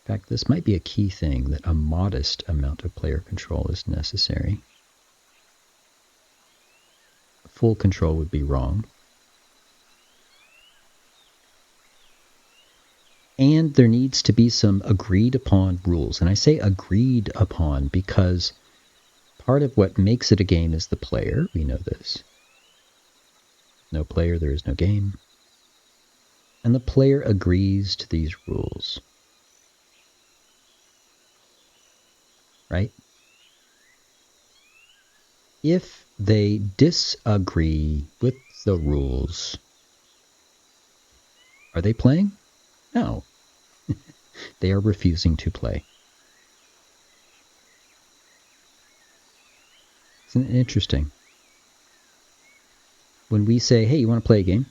fact, this might be a key thing, that a modest amount of player control is necessary. Full control would be wrong. And there needs to be some agreed upon rules. And I say agreed upon because part of what makes it a game is the player. We know this. No player, there is no game. And the player agrees to these rules. Right? If they disagree with the rules, are they playing? No. They are refusing to play. Isn't it interesting? When we say, hey, you want to play a game?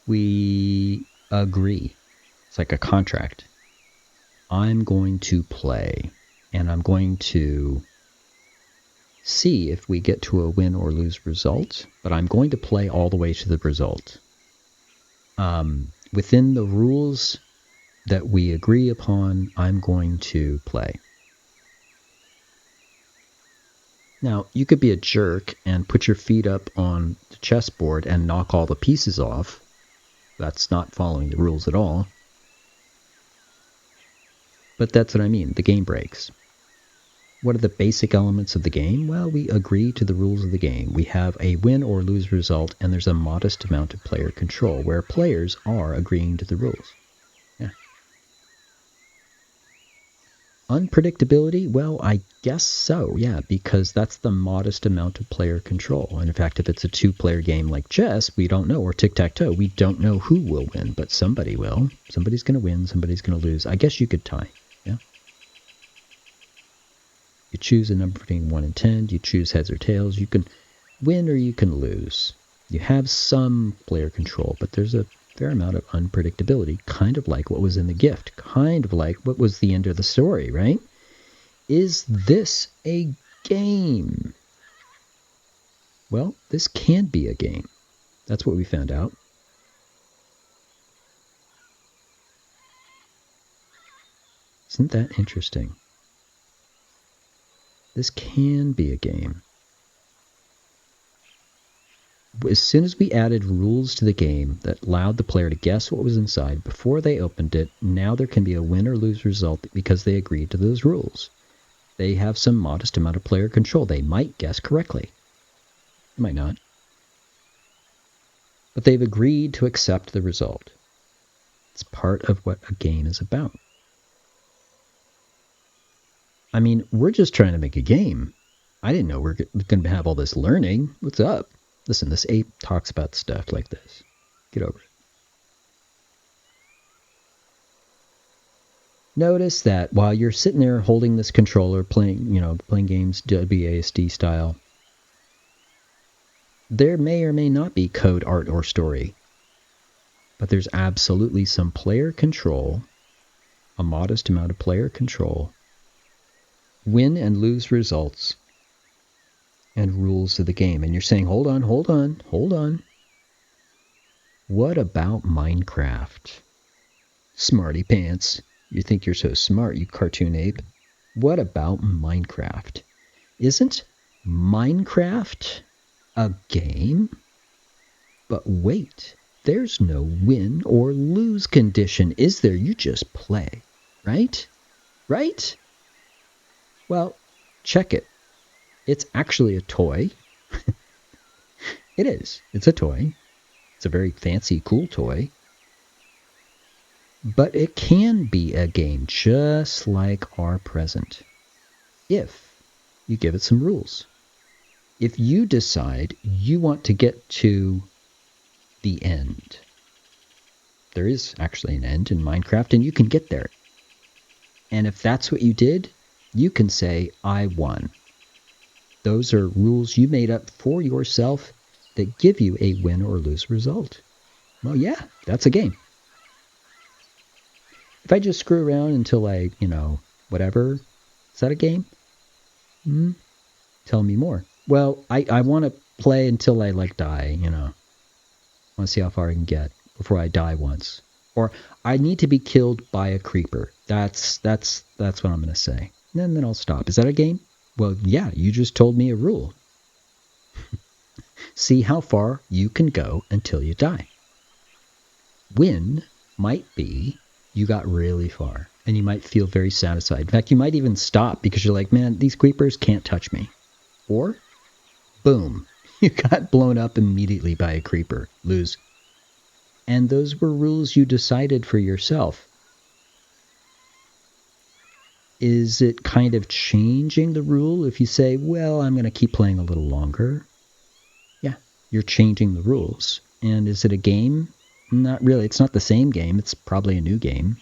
We agree. It's like a contract. I'm going to play, and I'm going to see if we get to a win or lose result, but I'm going to play all the way to the result. Within the rules that we agree upon, I'm going to play. Now, you could be a jerk and put your feet up on the chessboard and knock all the pieces off. That's not following the rules at all. But that's what I mean. The game breaks. What are the basic elements of the game? Well, we agree to the rules of the game. We have a win or lose result, and there's a modest amount of player control, where players are agreeing to the rules. Yeah. Unpredictability? Well, I guess so, yeah, because that's the modest amount of player control. And in fact, if it's a two-player game like chess, we don't know, or tic-tac-toe, we don't know who will win, but somebody will. Somebody's going to win, somebody's going to lose. I guess you could tie, yeah? You choose a number between 1 and 10, you choose heads or tails, you can win or you can lose. You have some player control, but there's a fair amount of unpredictability, kind of like what was in the gift, kind of like what was the end of the story, right? Is this a game? Well, this can be a game. That's what we found out. Isn't that interesting? This can be a game. As soon as we added rules to the game that allowed the player to guess what was inside before they opened it, now there can be a win or lose result because they agreed to those rules. They have some modest amount of player control. They might guess correctly. They might not. But they've agreed to accept the result. It's part of what a game is about. I mean, we're just trying to make a game. I didn't know we're going to have all this learning. What's up? Listen, this ape talks about stuff like this. Get over it. Notice that while you're sitting there holding this controller, playing games WASD style, there may or may not be code, art, or story. But there's absolutely some player control, a modest amount of player control, win and lose results, and rules of the game. And you're saying, hold on. What about Minecraft? Smarty pants. You think you're so smart, you cartoon ape. What about Minecraft? Isn't Minecraft a game? But wait, there's no win or lose condition, is there? You just play, right? Right? Well, check it. It's actually a toy. It is. It's a toy. It's a very fancy, cool toy. But it can be a game just like our present if you give it some rules. If you decide you want to get to the end, there is actually an end in Minecraft and you can get there. And if that's what you did, You can say, I won. Those are rules you made up for yourself that give you a win or lose result. Well, yeah, that's a game. If I just screw around until I, whatever, is that a game? Tell me more. Well, I want to play until I die, I want to see how far I can get before I die once. Or I need to be killed by a creeper. That's what I'm going to say. And then I'll stop. Is that a game? Well, yeah, you just told me a rule. See how far you can go until you die. Win might be you got really far and you might feel very satisfied. In fact, you might even stop because you're like, man, these creepers can't touch me. Or, boom, you got blown up immediately by a creeper. Lose. And those were rules you decided for yourself. Is it kind of changing the rule if you say, well, I'm going to keep playing a little longer? Yeah, you're changing the rules. And is it a game? Not really. It's not the same game. It's probably a new game.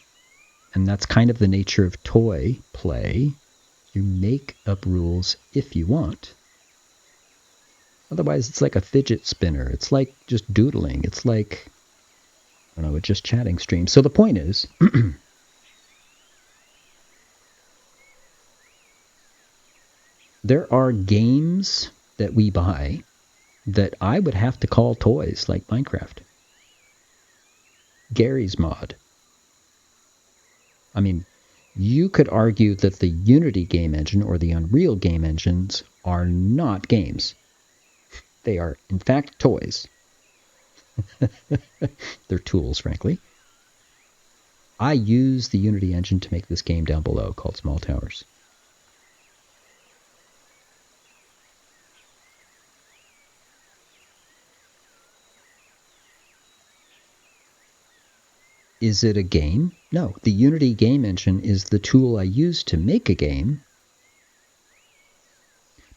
And that's kind of the nature of toy play. You make up rules if you want. Otherwise, it's like a fidget spinner. It's like just doodling. It's like, I don't know, just chatting stream. So the point is, there are games that we buy that I would have to call toys, like Minecraft. Gary's Mod. I mean, you could argue that the Unity game engine or the Unreal game engines are not games. They are, in fact, toys. They're tools, frankly. I use the Unity engine to make this game down below called Small Towers. Is it a game? No, the Unity game engine is the tool I use to make a game.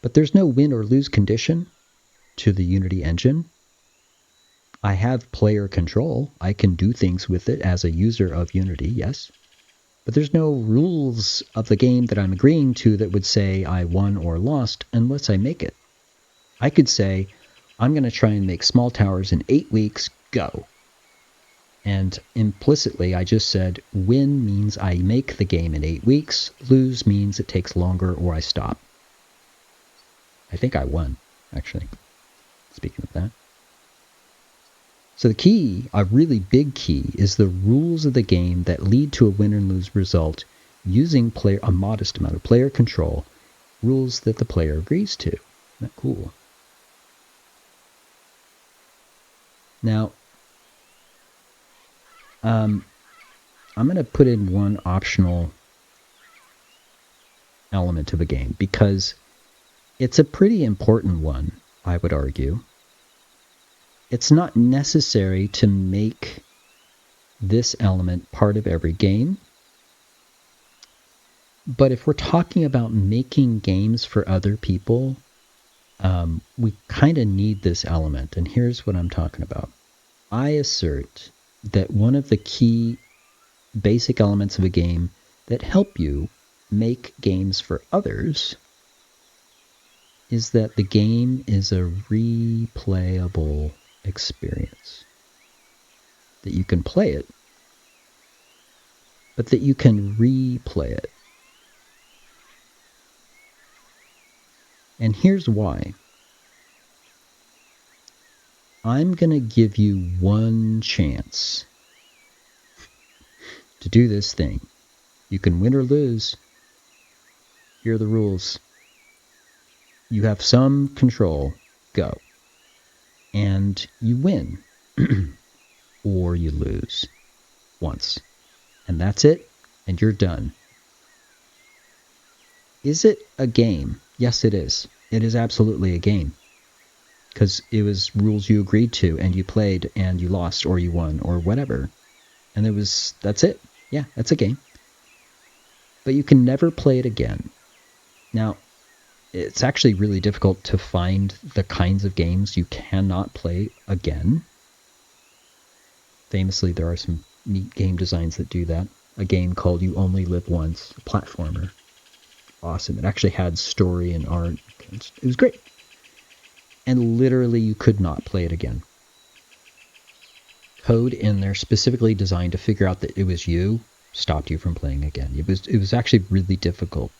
But there's no win or lose condition to the Unity engine. I have player control. I can do things with it as a user of Unity, yes. But there's no rules of the game that I'm agreeing to that would say I won or lost unless I make it. I could say, I'm going to try and make Small Towers in 8 weeks, go. And implicitly, I just said, win means I make the game in 8 weeks, lose means it takes longer or I stop. I think I won, actually, speaking of that. So the key, a really big key, is the rules of the game that lead to a win and lose result using a modest amount of player control, rules that the player agrees to. Isn't that cool? Now, I'm going to put in one optional element of a game because it's a pretty important one, I would argue. It's not necessary to make this element part of every game. But if we're talking about making games for other people, we kind of need this element. And here's what I'm talking about. I assert that one of the key basic elements of a game that help you make games for others is that the game is a replayable experience. That you can play it, but that you can replay it. And here's why. I'm going to give you one chance to do this thing. You can win or lose. Here are the rules. You have some control. Go. And you win. Or you lose. Once. And that's it. And you're done. Is it a game? Yes, it is. It is absolutely a game. Because it was rules you agreed to, and you played, and you lost, or you won, or whatever. And that's it. Yeah, that's a game. But you can never play it again. Now, it's actually really difficult to find the kinds of games you cannot play again. Famously, there are some neat game designs that do that. A game called You Only Live Once, a platformer. awesome. It actually had story and art. It was great. And literally you could not play it again. Code in there specifically designed to figure out that it was you stopped you from playing again. It was actually really difficult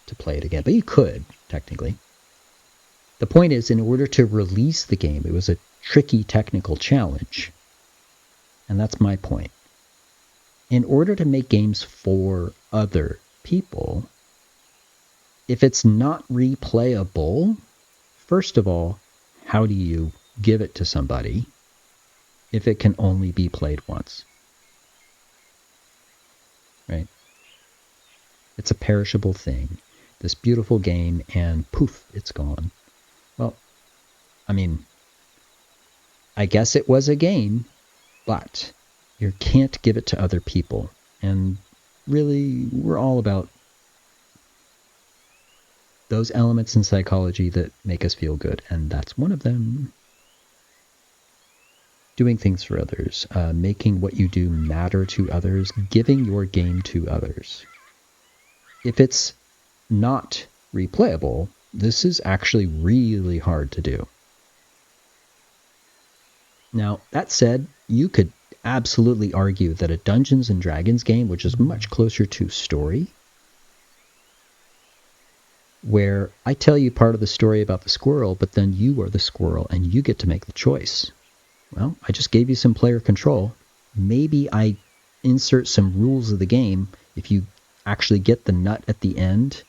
to play it again, but you could, technically. The point is, in order to release the game, it was a tricky technical challenge. And that's my point. In order to make games for other people, if it's not replayable, first of all, how do you give it to somebody if it can only be played once? Right? It's a perishable thing. This beautiful game, and poof, it's gone. Well, I mean, I guess it was a game, but you can't give it to other people. And really, we're all about those elements in psychology that make us feel good, and that's one of them. Doing things for others, making what you do matter to others, giving your game to others. If it's not replayable, this is actually really hard to do. Now, that said, you could absolutely argue that a Dungeons & Dragons game, which is much closer to story, where I tell you part of the story about the squirrel, but then you are the squirrel and you get to make the choice. Well, I just gave you some player control. Maybe I insert some rules of the game. If you actually get the nut at the end,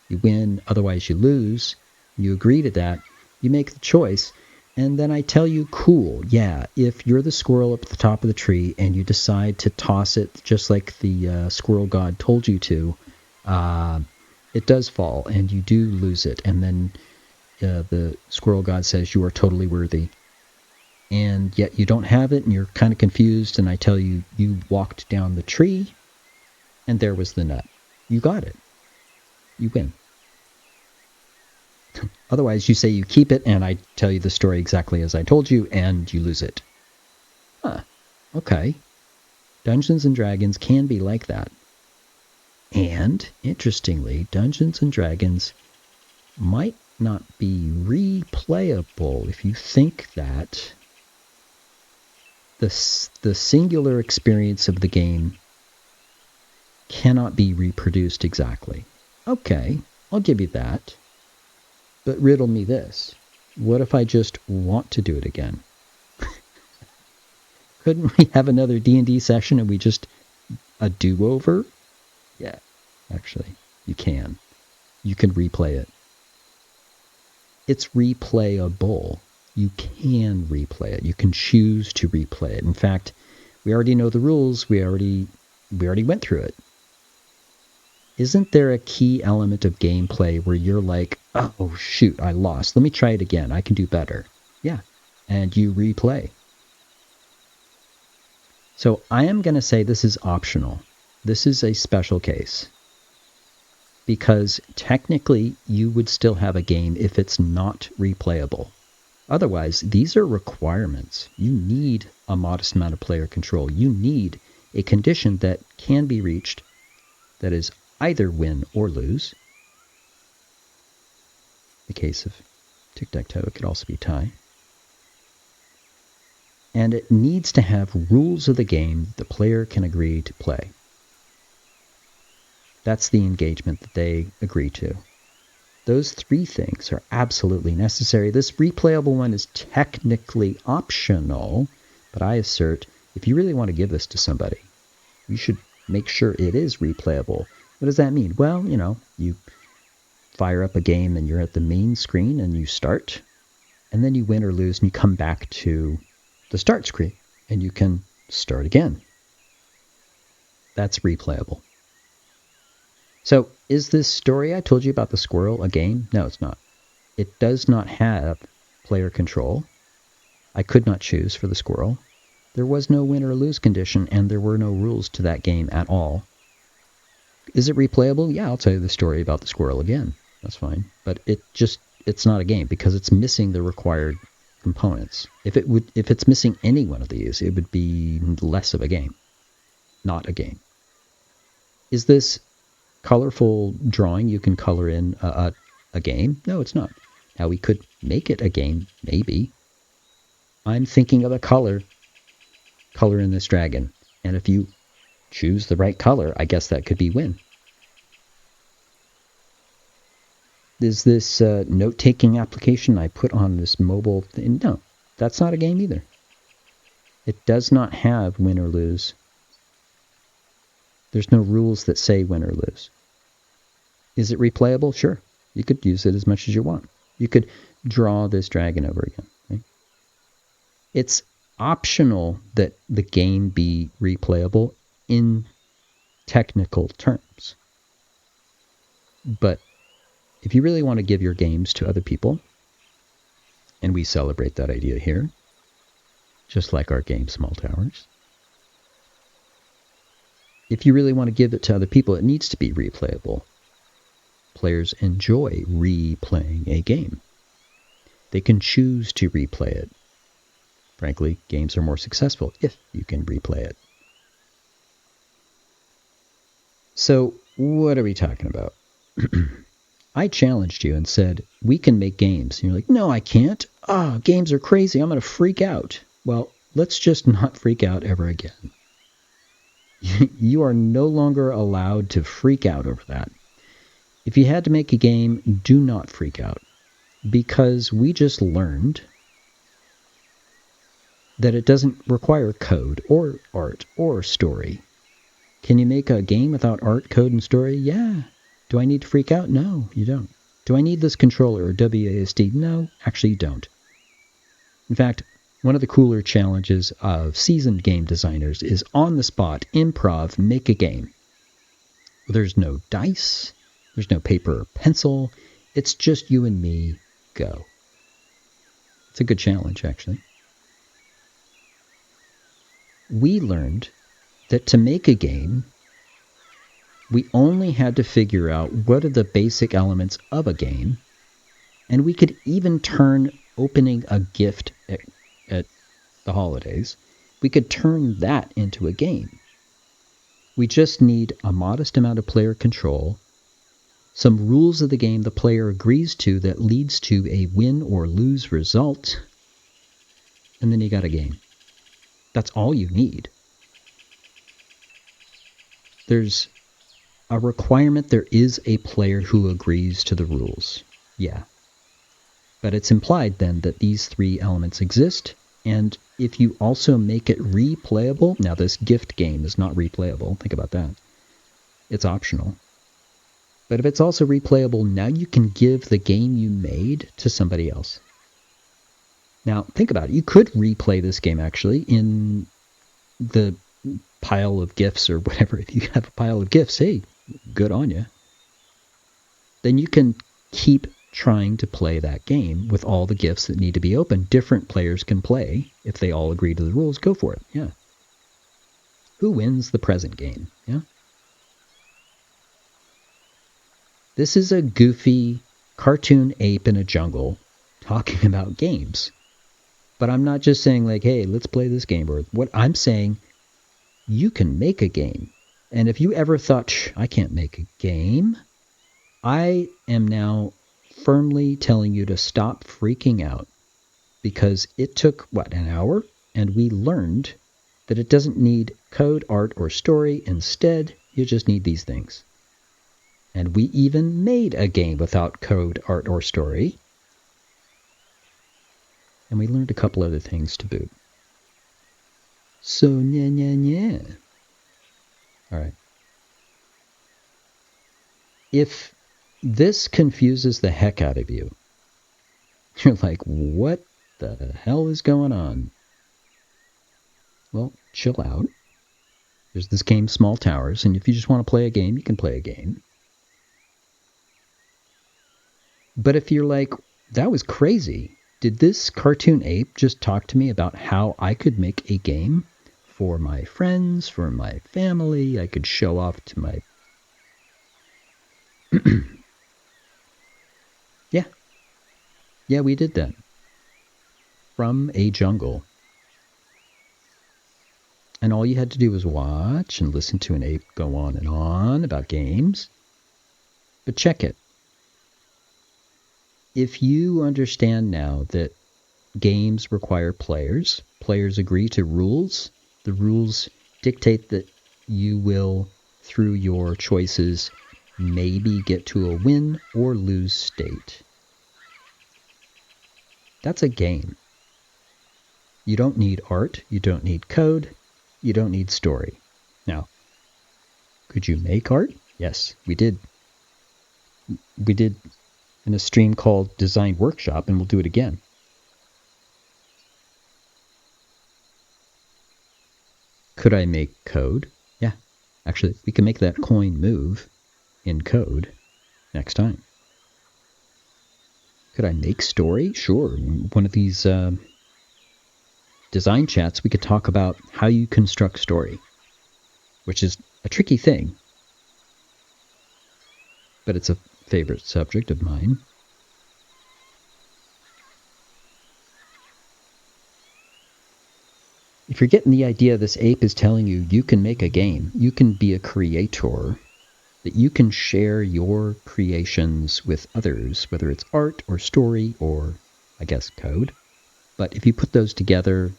you win, otherwise you lose. You agree to that. You make the choice. And then I tell you, cool, yeah, if you're the squirrel up at the top of the tree and you decide to toss it just like the squirrel god told you to, it does fall and you do lose it. And then the squirrel god says you are totally worthy. And yet you don't have it and you're kind of confused. And I tell you, you walked down the tree and there was the nut. You got it. You win. Otherwise, you say you keep it, and I tell you the story exactly as I told you, and you lose it. Huh. Okay. Dungeons & Dragons can be like that. And, interestingly, Dungeons & Dragons might not be replayable if you think that the singular experience of the game cannot be reproduced exactly. Okay, I'll give you that. But riddle me this. What if I just want to do it again? Couldn't we have another D&D session and we just a do-over? Yeah, actually, you can. You can replay it. It's replayable. You can replay it. You can choose to replay it. In fact, we already know the rules. We already went through it. Isn't there a key element of gameplay where you're like, oh, shoot, I lost. Let me try it again. I can do better. Yeah. And you replay. So I am going to say this is optional. This is a special case. Because technically, you would still have a game if it's not replayable. Otherwise, these are requirements. You need a modest amount of player control. You need a condition that can be reached that is either win or lose. In the case of tic-tac-toe, it could also be tie. And it needs to have rules of the game the player can agree to play. That's the engagement that they agree to. Those three things are absolutely necessary. This replayable one is technically optional, but I assert if you really want to give this to somebody, you should make sure it is replayable. What does that mean? Well, you fire up a game and you're at the main screen and you start, and then you win or lose and you come back to the start screen and you can start again. That's replayable. So, is this story I told you about the squirrel a game? No, it's not. It does not have player control. I could not choose for the squirrel. There was no win or lose condition, and there were no rules to that game at all. Is it replayable? Yeah, I'll tell you the story about the squirrel again. That's fine. But it's not a game because it's missing the required components. If it's missing any one of these, it would be less of a game. Not a game. Is this colorful drawing you can color in a game? No, it's not. Now, we could make it a game, maybe. I'm thinking of a color in this dragon. And if you choose the right color, I guess that could be win. Is this note-taking application I put on this mobile thing? No, that's not a game either. It does not have win or lose. There's no rules that say win or lose. Is it replayable? Sure. You could use it as much as you want. You could draw this dragon over again. Right? It's optional that the game be replayable in technical terms. But if you really want to give your games to other people, and we celebrate that idea here, just like our game Small Towers, if you really want to give it to other people, it needs to be replayable. Players enjoy replaying a game. They can choose to replay it. Frankly, games are more successful if you can replay it. So, what are we talking about? I challenged you and said, we can make games. And you're like, no, I can't. Games are crazy. I'm going to freak out. Well, let's just not freak out ever again. You are no longer allowed to freak out over that. If you had to make a game, do not freak out. Because we just learned that it doesn't require code or art or story. Can you make a game without art, code, and story? Yeah. Do I need to freak out? No, you don't. Do I need this controller or WASD? No, actually you don't. In fact, one of the cooler challenges of seasoned game designers is on the spot, improv, make a game. There's no dice, there's no paper or pencil, it's just you and me, go. It's a good challenge, actually. We learned that to make a game, we only had to figure out what are the basic elements of a game, and we could even turn opening a gift at the holidays, we could turn that into a game. We just need a modest amount of player control, some rules of the game the player agrees to that leads to a win or lose result, and then you got a game. That's all you need. There's a requirement there is a player who agrees to the rules. Yeah. But it's implied then that these three elements exist, and if you also make it replayable, now this gift game is not replayable, think about that. It's optional. But if it's also replayable, now you can give the game you made to somebody else. Now, think about it. You could replay this game, actually, in the pile of gifts or whatever. If you have a pile of gifts, hey, good on you. Then you can keep trying to play that game with all the gifts that need to be opened. Different players can play. If they all agree to the rules, go for it. Yeah. Who wins the present game? Yeah. This is a goofy cartoon ape in a jungle talking about games. But I'm not just saying like, hey, let's play this game. Or what I'm saying, you can make a game. And if you ever thought, I can't make a game, I am now firmly telling you to stop freaking out. Because it took, an hour? And we learned that it doesn't need code, art, or story. Instead, you just need these things. And we even made a game without code, art, or story. And we learned a couple other things to boot. So, nya. All right. If this confuses the heck out of you, you're like, what the hell is going on? Well, chill out. There's this game, Small Towers, and if you just want to play a game, you can play a game. But if you're like, that was crazy, did this cartoon ape just talk to me about how I could make a game for my friends, for my family? I could show off to my... Yeah, we did that. From a jungle. And all you had to do was watch and listen to an ape go on and on about games. But check it. If you understand now that games require players, players agree to rules, the rules dictate that you will, through your choices, maybe get to a win or lose state. That's a game. You don't need art, you don't need code, you don't need story. Now, could you make art? Yes, we did. We did in a stream called Design Workshop, and we'll do it again. Could I make code? Yeah. Actually, we can make that coin move in code next time. Could I make story? Sure. In one of these design chats, we could talk about how you construct story, which is a tricky thing, but it's a favorite subject of mine. If you're getting the idea, this ape is telling you you can make a game, you can be a creator, that you can share your creations with others, whether it's art or story or, I guess, code. But if you put those together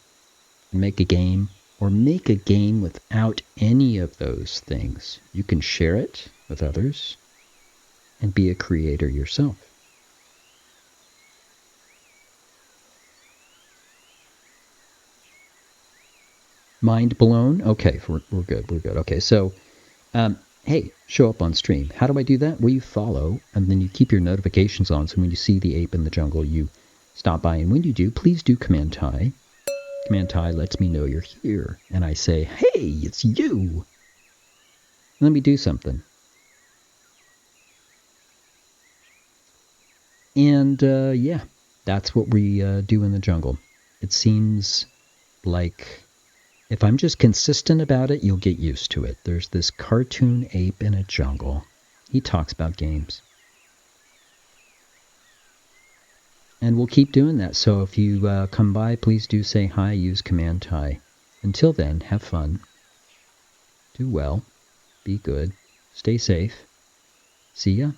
and make a game, or make a game without any of those things, you can share it with others and be a creator yourself. Mind blown? Okay, we're good. We're good. Okay, so, hey, show up on stream. How do I do that? Well, you follow, and then you keep your notifications on, so when you see the ape in the jungle, you stop by. And when you do, please do Command Thai. Command Thai lets me know you're here. And I say, hey, it's you. Let me do something. And, yeah, that's what we do in the jungle. It seems like if I'm just consistent about it, you'll get used to it. There's this cartoon ape in a jungle. He talks about games. And we'll keep doing that. So if you come by, please do say hi, use Command Thai. Until then, have fun. Do well. Be good. Stay safe. See ya.